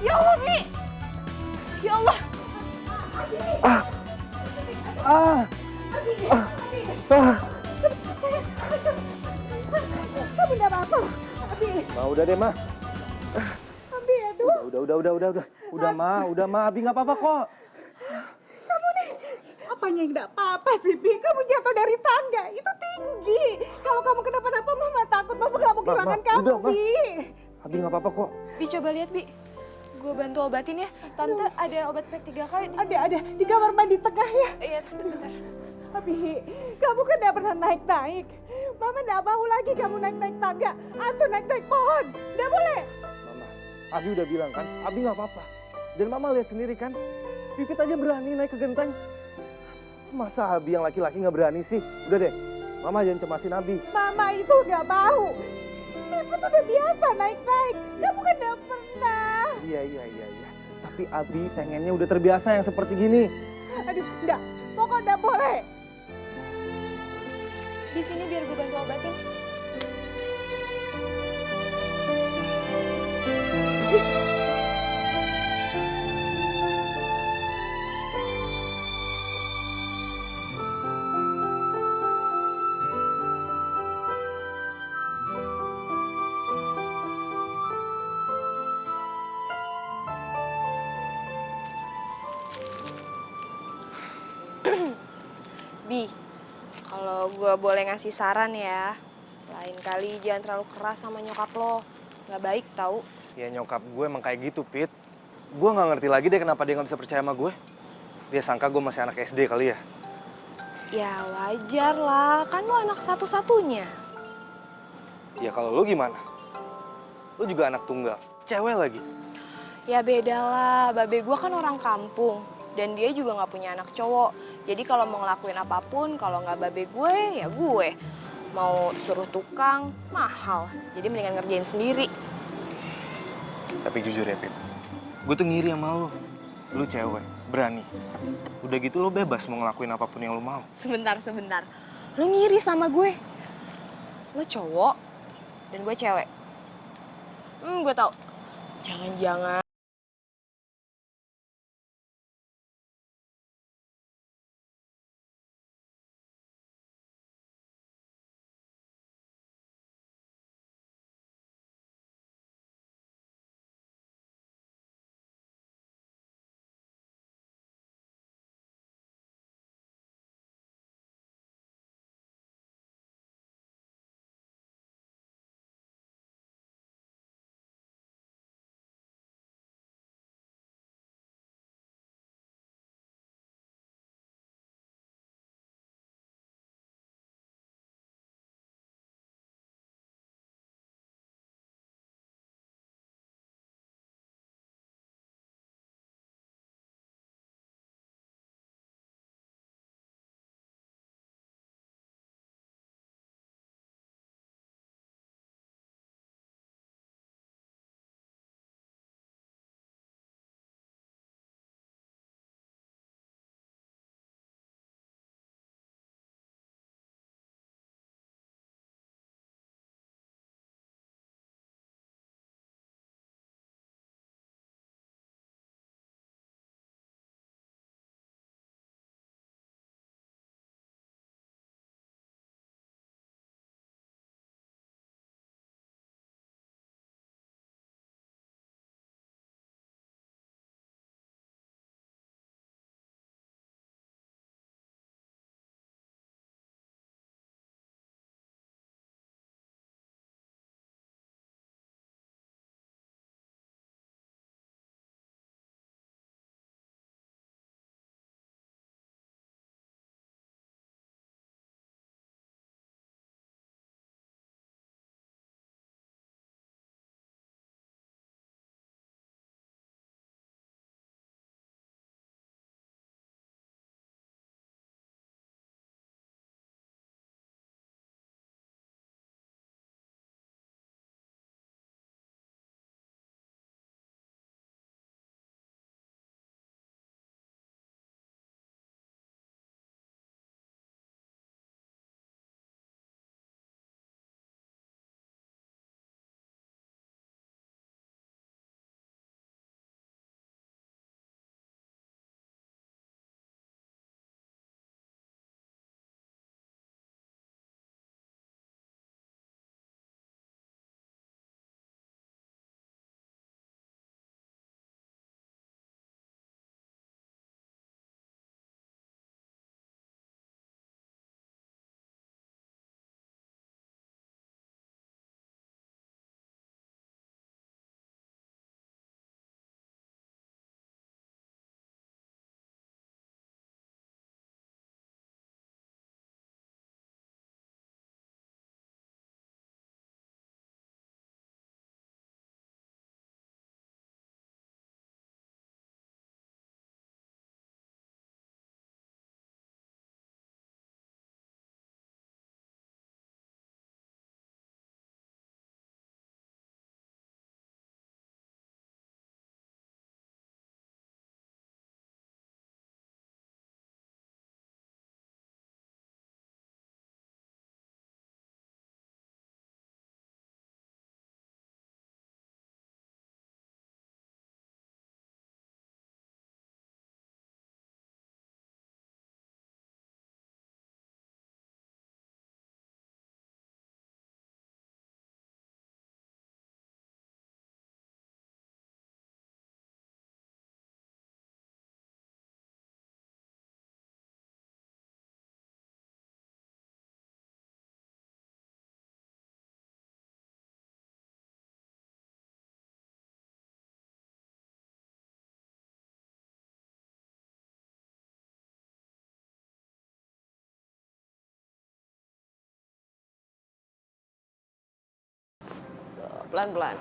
Ya Allah, Bi. Ya Allah. Kamu udah apa-apa? Abi, Udah deh, Ma. Abi, aduh. Udah, Ma. Abi nggak apa-apa kok. Kamu nih, apanya yang gak apa-apa sih, Bi? Kamu jatuh dari tangga, itu tinggi. Kalau kamu kenapa-napa, Mama takut Mama gak mau kehilangan kamu, udah, Ma. Bi. Abi nggak apa-apa kok. Bi, coba lihat, Bi. Gue bantu obatin ya. Tante ada obat pack 3 kali. Ada, di kamar mandi tengah ya. Iya, Tante, bentar. Abi, kamu kan gak pernah naik-naik. Mama gak mau lagi kamu naik-naik tangga atau naik-naik pohon. Gak boleh. Mama, Abi udah bilang kan, Abi nggak apa-apa. Dan Mama lihat sendiri kan, Pipit aja berani naik ke genteng. Masa Abi yang laki-laki nggak berani sih? Udah deh, Mama jangan cemasin Abi. Mama itu gak mau. Pipit udah biasa naik-naik. Kamu kan gak pernah. Iya. Tapi Tapi Abi pengennya udah terbiasa yang seperti gini. Aduh, enggak. Pokoknya enggak boleh. Di sini biar gue bantu obatin. Bi, kalau gue boleh ngasih saran ya, lain kali jangan terlalu keras sama nyokap lo. Nggak baik tau. Ya nyokap gue emang kayak gitu, Pit. Gue nggak ngerti lagi deh kenapa dia nggak bisa percaya sama gue. Dia sangka gue masih anak SD kali ya. Ya wajar lah, kan lo anak satu-satunya. Ya kalau lo gimana? Lo juga anak tunggal, cewek lagi. Ya beda lah, babe gue kan orang kampung. Dan dia juga nggak punya anak cowok. Jadi kalau mau ngelakuin apapun, kalau nggak babe gue, ya gue. Mau suruh tukang, mahal. Jadi mendingan ngerjain sendiri. Tapi jujur ya, Pit. Gue tuh ngiri sama lo. Lo cewek, berani. Udah gitu lo bebas mau ngelakuin apapun yang lo mau. Sebentar. Lo ngiri sama gue. Lo cowok, dan gue cewek. Gue tau. Jangan-jangan pelan-pelan.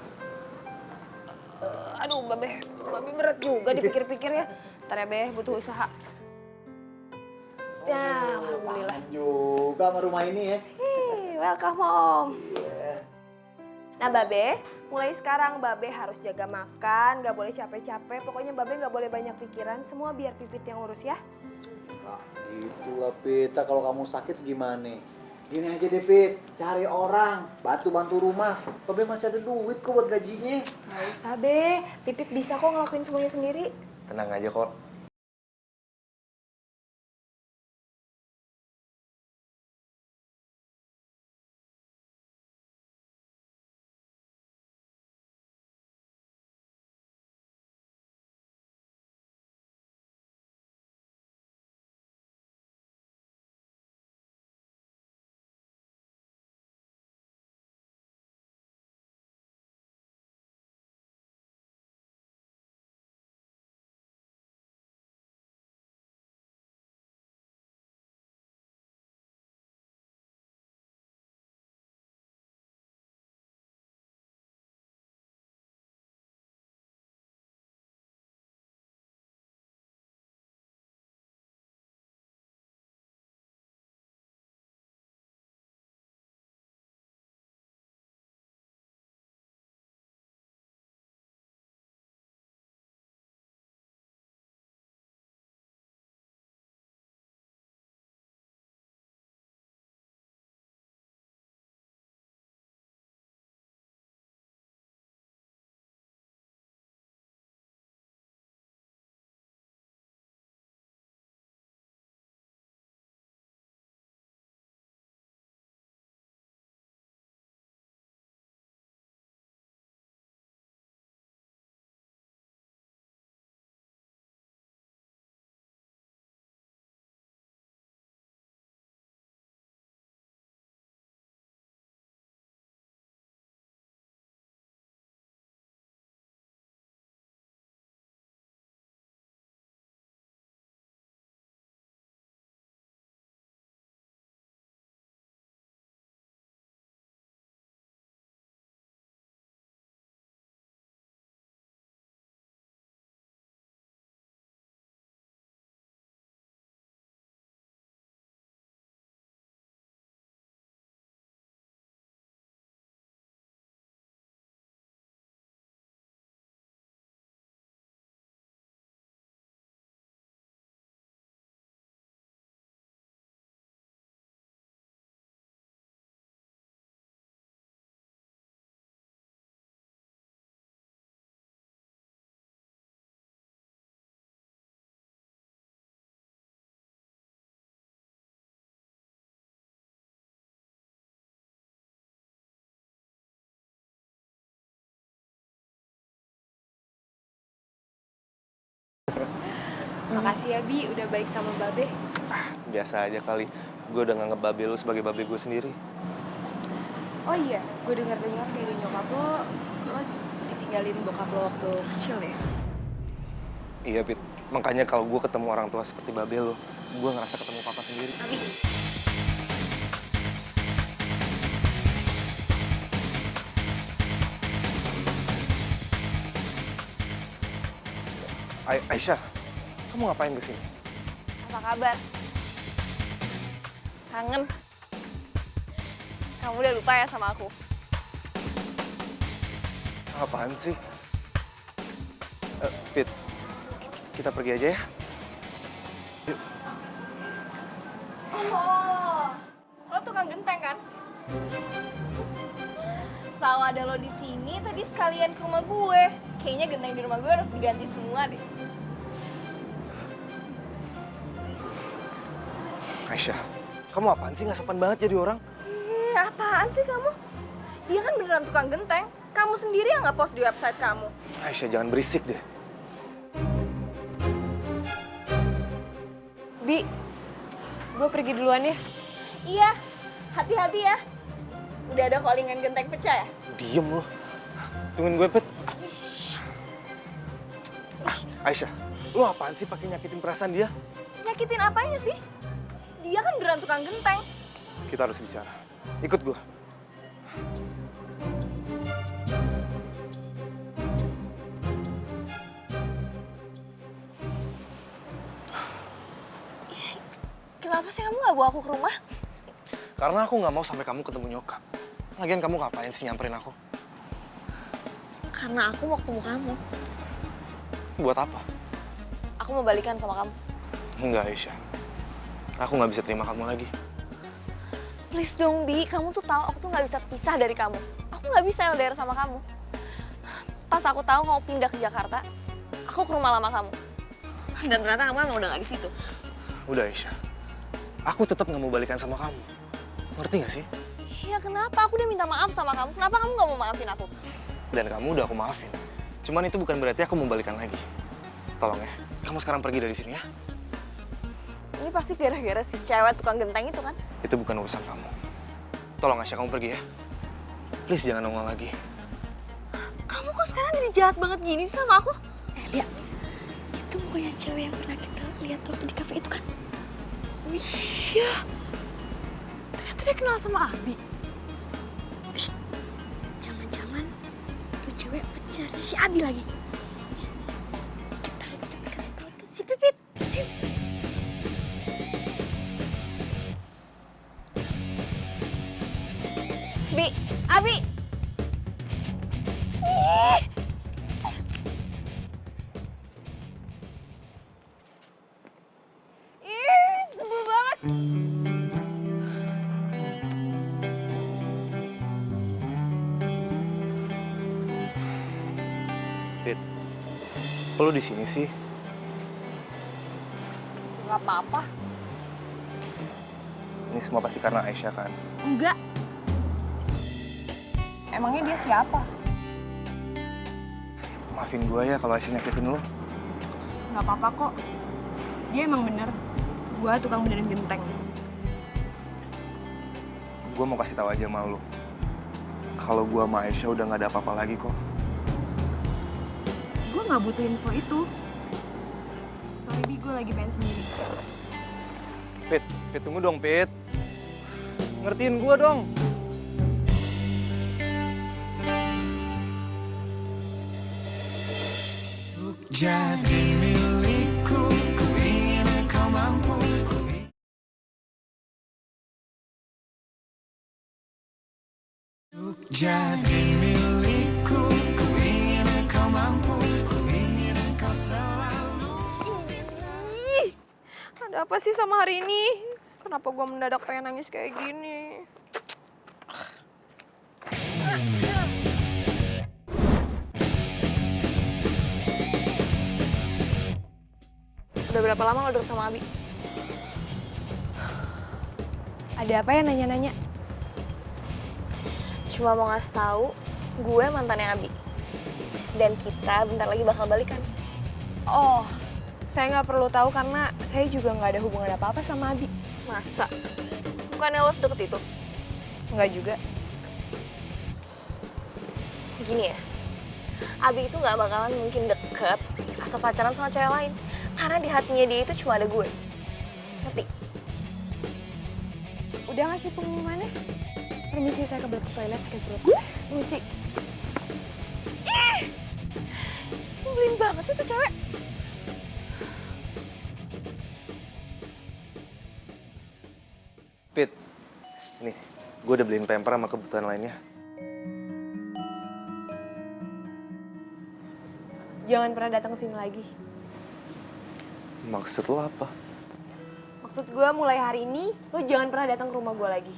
Aduh, Babe berat juga dipikir-pikir ya. Ntar ya, Be, butuh usaha. Ya, alhamdulillah. Juga sama rumah ini ya. Welcome home. Nah, Babe, mulai sekarang Babe harus jaga makan, gak boleh capek-capek. Pokoknya Babe gak boleh banyak pikiran, semua biar Pipit yang urus ya. Nah, itulah Pita, kalau kamu sakit gimana? Gini aja deh Pit, cari orang, bantu rumah. Babe masih ada duit kok buat gajinya. Gak usah, Be. Pipit bisa kok ngelakuin semuanya sendiri. Tenang aja kok. Makasih ya, Bi, udah baik sama Babe. Biasa aja kali. Gue udah nganggep babe lu sebagai babe gue sendiri. Oh iya, gue dengar-dengar dari nyokap lo ditinggalin bokap lo waktu kecil ya? Iya, Pit. Makanya kalau gue ketemu orang tua seperti babe lu, gue ngerasa ketemu papa sendiri. Aisyah, kamu ngapain kesini? Apa kabar? Kangen? Kamu udah lupa ya sama aku? Apaan sih? Pit, kita pergi aja ya. Yuk. Oh, lo tukang genteng kan? Tahu ada lo di sini, tadi sekalian ke rumah gue. Kayaknya genteng di rumah gue harus diganti semua deh. Aisyah, kamu apaan sih? Nggak sopan banget jadi orang. Apaan sih kamu? Dia kan beneran tukang genteng. Kamu sendiri yang nge-post di website kamu. Aisyah, jangan berisik deh. Bi, gue pergi duluan ya. Iya, hati-hati ya. Udah ada callingan genteng pecah ya? Diem lo. Tungguin gue, Pet. Aisyah, lu apaan sih pakai nyakitin perasaan dia? Nyakitin apanya sih? Dia kan beneran tukang genteng. Kita harus bicara. Ikut gue. Kenapa sih kamu gak bawa aku ke rumah? Karena aku nggak mau sampai kamu ketemu nyokap. Lagian kamu ngapain sih nyamperin aku? Karena aku mau ketemu kamu. Buat apa? Aku mau balikan sama kamu. Enggak, Aisyah. Aku nggak bisa terima kamu lagi. Please dong, Bi. Kamu tuh tahu aku tuh nggak bisa pisah dari kamu. Aku nggak bisa LDR sama kamu. Pas aku tahu kamu pindah ke Jakarta, aku ke rumah lama kamu. Dan ternyata kamu emang udah nggak di situ. Udah, Aisyah. Aku tetap nggak mau balikan sama kamu. Ngerti nggak sih? Ya kenapa? Aku udah minta maaf sama kamu. Kenapa kamu nggak mau maafin aku? Dan kamu udah aku maafin. Cuman itu bukan berarti aku mau balikan lagi. Tolong ya, kamu sekarang pergi dari sini ya. Ini pasti gara-gara si cewek tukang genteng itu kan? Itu bukan urusan kamu. Tolong Aisyah, kamu pergi ya. Please jangan nongol lagi. Kamu kok sekarang jadi jahat banget gini sih sama aku? Lihat, itu bukannya cewek yang pernah kita lihat waktu di kafe itu kan? Iya. Ternyata dia kenal sama Abi. Shh, jangan-jangan tuh cewek pacarnya si Abi lagi. Kita harus cepet kasih tahu tuh si Pipit. Ayo. Bi, Abi. Ih, sebel banget. Pit, kok lu di sini sih? Gak apa-apa. Ini semua pasti karena Aisyah kan? Enggak. Emangnya dia siapa? Maafin gue ya kalau Aisyah nyakitin lu. Gak apa-apa kok. Dia emang bener. Gua tukang benerin genteng. Gue mau kasih tahu aja sama lu. Kalau gue sama Aisyah udah gak ada apa-apa lagi kok. Gue gak butuh info itu. Sorry Bi, gue lagi pengen sendiri. Pit, tunggu dong, Pit. Ngertiin gue dong. Jadi milikku, ku ingin kau mampu. Jadi milikku, ku ingin kau mampu. Ku ingin kau selalu. Ih, ada apa sih sama hari ini? Kenapa gue mendadak pengen nangis kayak gini? Udah berapa lama lo deket sama Abi? Ada apa ya nanya-nanya? Cuma mau ngasih tahu, gue mantannya Abi. Dan kita bentar lagi bakal balikan. Oh, saya nggak perlu tahu karena saya juga nggak ada hubungan apa-apa sama Abi. Masa? Bukannya lo sedeket itu? Nggak juga. Gini ya, Abi itu nggak bakalan mungkin deket atau pacaran sama cewek lain. Karena di hatinya dia itu cuma ada gue. Ngerti? Udah ngasih pengumumannya? Permisi, saya kebelet ke toilet, sakit perut. Permisi. Ih! Nyebelin banget sih tuh cewek. Pit, nih, gue udah beliin pamper sama kebutuhan lainnya. Jangan pernah datang ke sini lagi. Maksud lo apa? Maksud gue mulai hari ini, lo jangan pernah datang ke rumah gue lagi.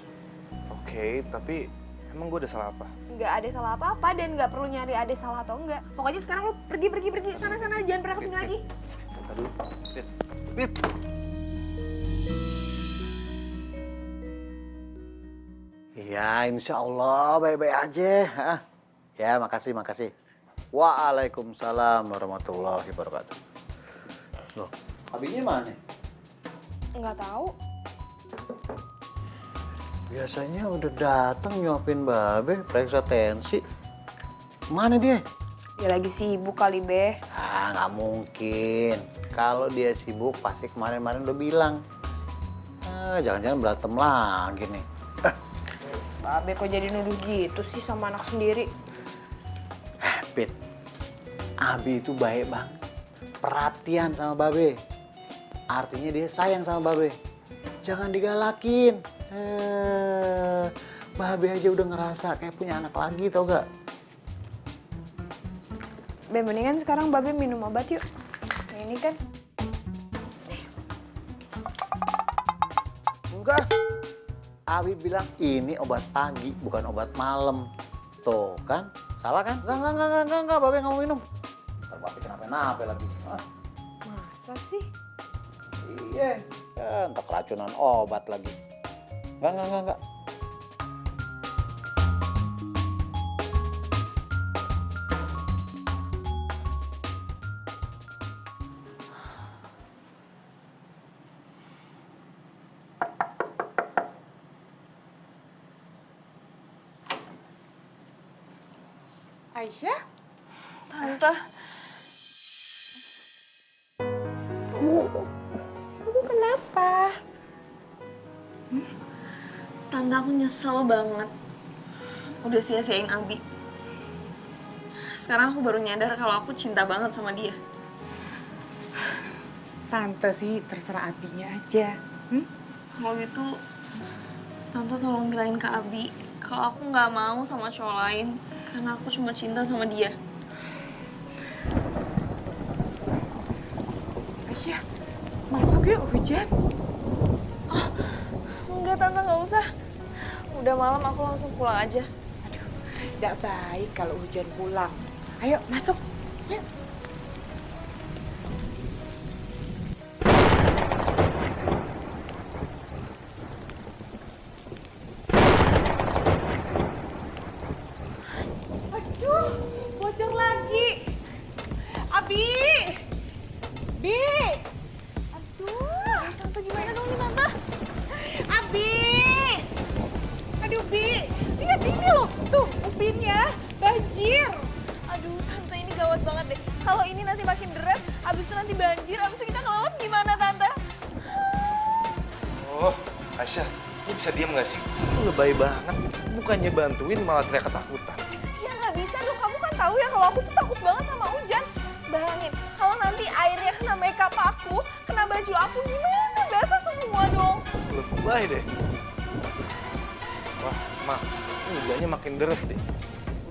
Oke, tapi emang gue udah salah apa? Nggak ada salah apa-apa dan nggak perlu nyari ada salah atau enggak. Pokoknya sekarang lo pergi, sana-sana, jangan pernah kesini lagi. Bentar dulu. Pit. Ya, insya Allah baik-baik aja. Hah? Ya, makasih. Waalaikumsalam warahmatullahi wabarakatuh. Loh, abinya mana? Nggak tahu. Biasanya udah datang nyuapin babe, periksa tensi. Mana dia? Dia lagi sibuk kali, Be. Ah, nggak mungkin. Kalau dia sibuk, pasti kemarin-kemarin udah bilang. Ah, jangan-jangan berantem lagi nih. Babe kok jadi nuduh gitu sih sama anak sendiri? Pit, Abi itu baik banget. Perhatian sama babe. Artinya dia sayang sama babe. jangan digalakin. Babe aja udah ngerasa kayak punya anak lagi, tau gak? Be, mendingan sekarang Babe minum obat yuk. Yang ini kan. Enggak. Abi bilang ini obat pagi, bukan obat malam. Tuh kan, salah kan? Enggak, Babe nggak mau minum. Ntar Babe kenapa-napa lagi. Ah, Masa sih? iya, ya, entar keracunan obat lagi. Enggak. Aisyah? Tante. Kamu kenapa? Tante, aku nyesel banget. Udah sia-siain Abi. Sekarang aku baru nyadar kalau aku cinta banget sama dia. Tante sih terserah Abinya aja. Kalau gitu, Tante tolong bilangin ke Abi kalau aku nggak mau sama cowok lain karena aku cuma cinta sama dia. Aisyah, masuk yuk, hujan. Enggak, Tante, nggak usah. Udah malam, aku langsung pulang aja. Aduh, nggak baik kalau hujan pulang. Ayo masuk. Yuk. Aduh, bocor lagi. Abi! Bi! Aduh. Tante, gimana dong nih, Tante? Abi! Aduh, Bi. Lihat ini loh. Tuh, upinnya banjir. Aduh, Tante, ini gawat banget deh. Kalau ini nanti makin deras, abis itu nanti banjir, abis itu kita kelelep gimana, Tante? Oh, Aisyah, lu bisa diam gak sih? Lu lebay banget. Bukannya bantuin malah teriak ketakutan. Ya nggak bisa dong, kamu kan tahu ya kalau aku tuh takut banget sama hujan. Bayangin, kalau nanti airnya kena makeup aku, kena baju aku, gimana? Basah semua dong. Lebay deh. Wah, Ma, ini hujannya makin deras deh.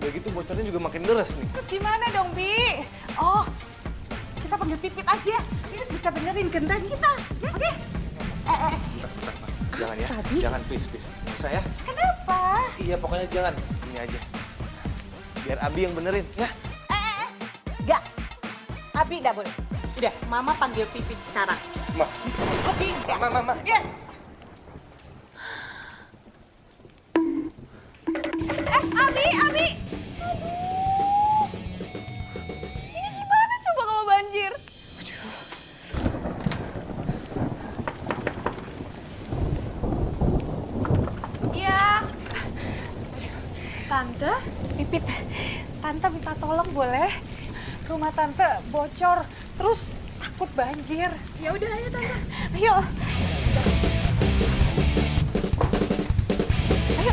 Udah gitu bocornya juga makin deras nih. Terus gimana dong, Bi? Oh, kita panggil Pipit aja. Pipit bisa benerin gendang kita. Ya, oke? Bentar, Ma. Jangan ya, jangan please. Nggak usah ya. Kenapa? Iya, pokoknya jangan. Ini aja. Biar Abi yang benerin, ya. Enggak. Abi enggak boleh. Udah, Mama panggil Pipit sekarang. Ma, Abi enggak. Ma. Ya. Abi! Ini gimana coba kalau banjir? Iya. Tante, Pipit. Tante minta tolong boleh? Rumah Tante bocor, terus takut banjir. Ya udah, ayo Tante. Ayo. Ayo.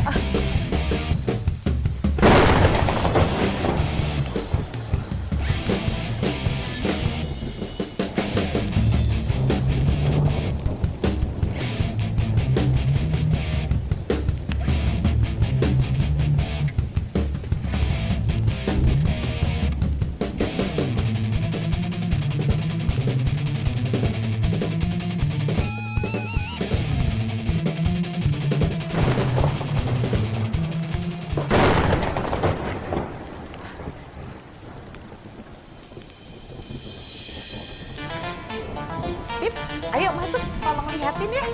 Pip, ayo masuk, tolong lihatin ya.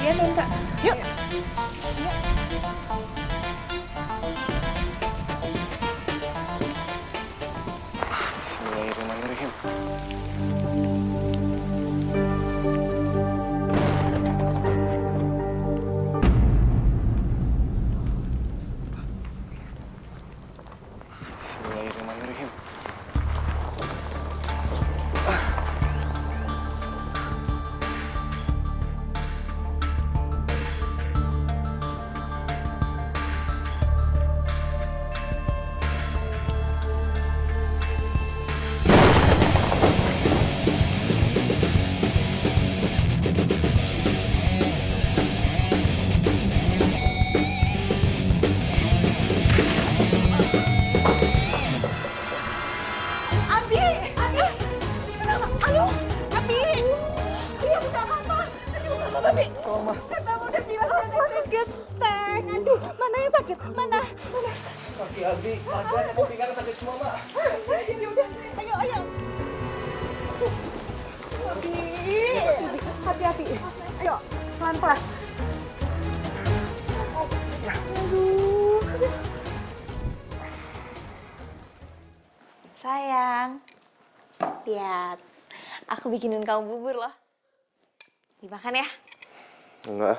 Iya, Tante. Yuk. Bismillahirrahmanirrahim. Bismillahirrahmanirrahim. sakit. Mana? Kaki Abi, badan aku pinggang sakit semua, Mak. Ayo, ayo. Hati-hati. Ayo, pelan-pelan. Sayang, lihat. Aku bikinin kamu bubur loh. Dimakan ya? Enggak,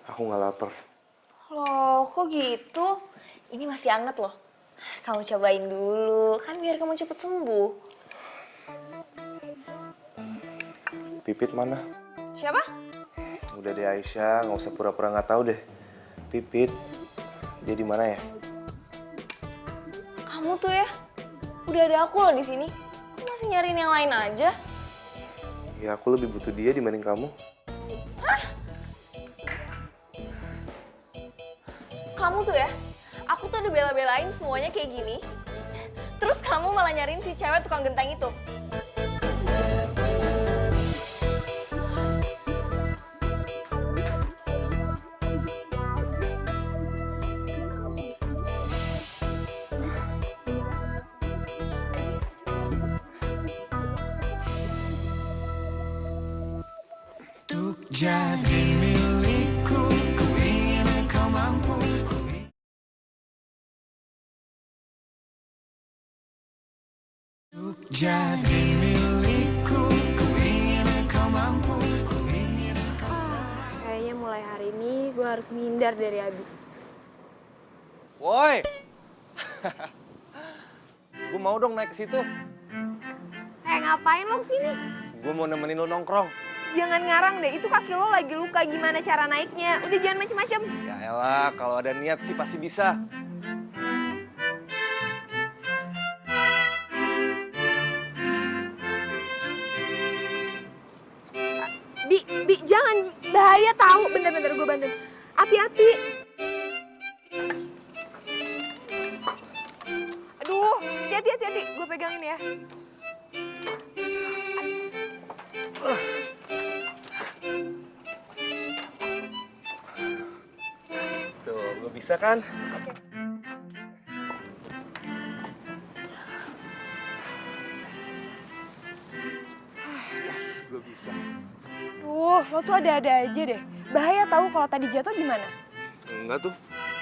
aku nggak lapar. Loh, kok gitu? Ini masih anget loh. Kamu cobain dulu, kan biar kamu cepet sembuh. Pipit mana? Siapa? Udah deh Aisyah, nggak usah pura-pura nggak tahu deh. Pipit, dia di mana ya? Kamu tuh ya, udah ada aku loh di sini. Kok masih nyariin yang lain aja? Ya aku lebih butuh dia dibanding kamu. Kamu tuh ya, aku tuh udah bela-belain semuanya kayak gini. Terus kamu malah nyariin si cewek tukang genteng itu. Untuk jadi milikku, ku ingin kau mampu. Untuk jadi milikku, ku ingin kau mampu. Ku ingin kau Kayaknya mulai hari ini gue harus menghindar dari Abi. Woi, gue mau dong naik ke situ. Ngapain lo kesini? Gue mau nemenin lo nongkrong. Jangan ngarang deh, itu kaki lo lagi luka, gimana cara naiknya? Udah jangan macem-macem. Ya elah, kalau ada niat sih pasti bisa. Bi, jangan, bahaya tahu. Bentar, gue bantuin. Hati-hati. Aduh, hati-hati. Gue pegangin ya. Tuh, lo bisa kan? Yes, gue bisa. Duh, lo tuh ada-ada aja deh. Bahaya tahu kalau tadi jatuh gimana? Enggak tuh,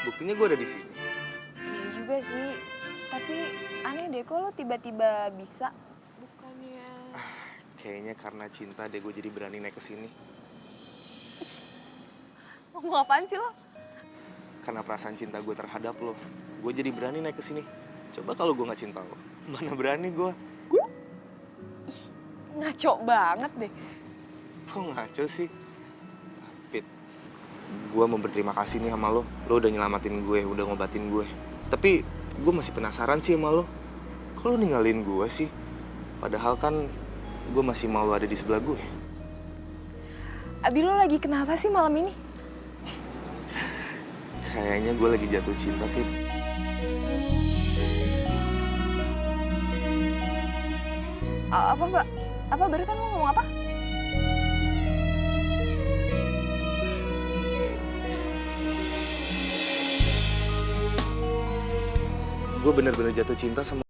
buktinya gue ada di sini. Iya juga sih. Tapi aneh deh, kok lo tiba-tiba bisa? Bukannya... Kayaknya karena cinta deh gue jadi berani naik ke sini. Ngomong apaan sih lo? Karena perasaan cinta gue terhadap lo, gue jadi berani naik ke sini. Coba kalau gue nggak cinta lo, mana berani gue? Ngaco banget deh. Kok ngaco sih? Pit, gue mau berterima kasih nih sama lo. Lo udah nyelamatin gue, udah ngobatin gue. Tapi gue masih penasaran sih sama lo. Kok lo ninggalin gue sih? Padahal kan gue masih mau lo ada di sebelah gue. Abi lo lagi kenapa sih malam ini? Kayaknya gue lagi jatuh cinta, Pit. Apa mbak? Apa barusan lo ngomong apa? Gue bener-bener jatuh cinta sama...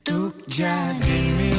Untuk jadi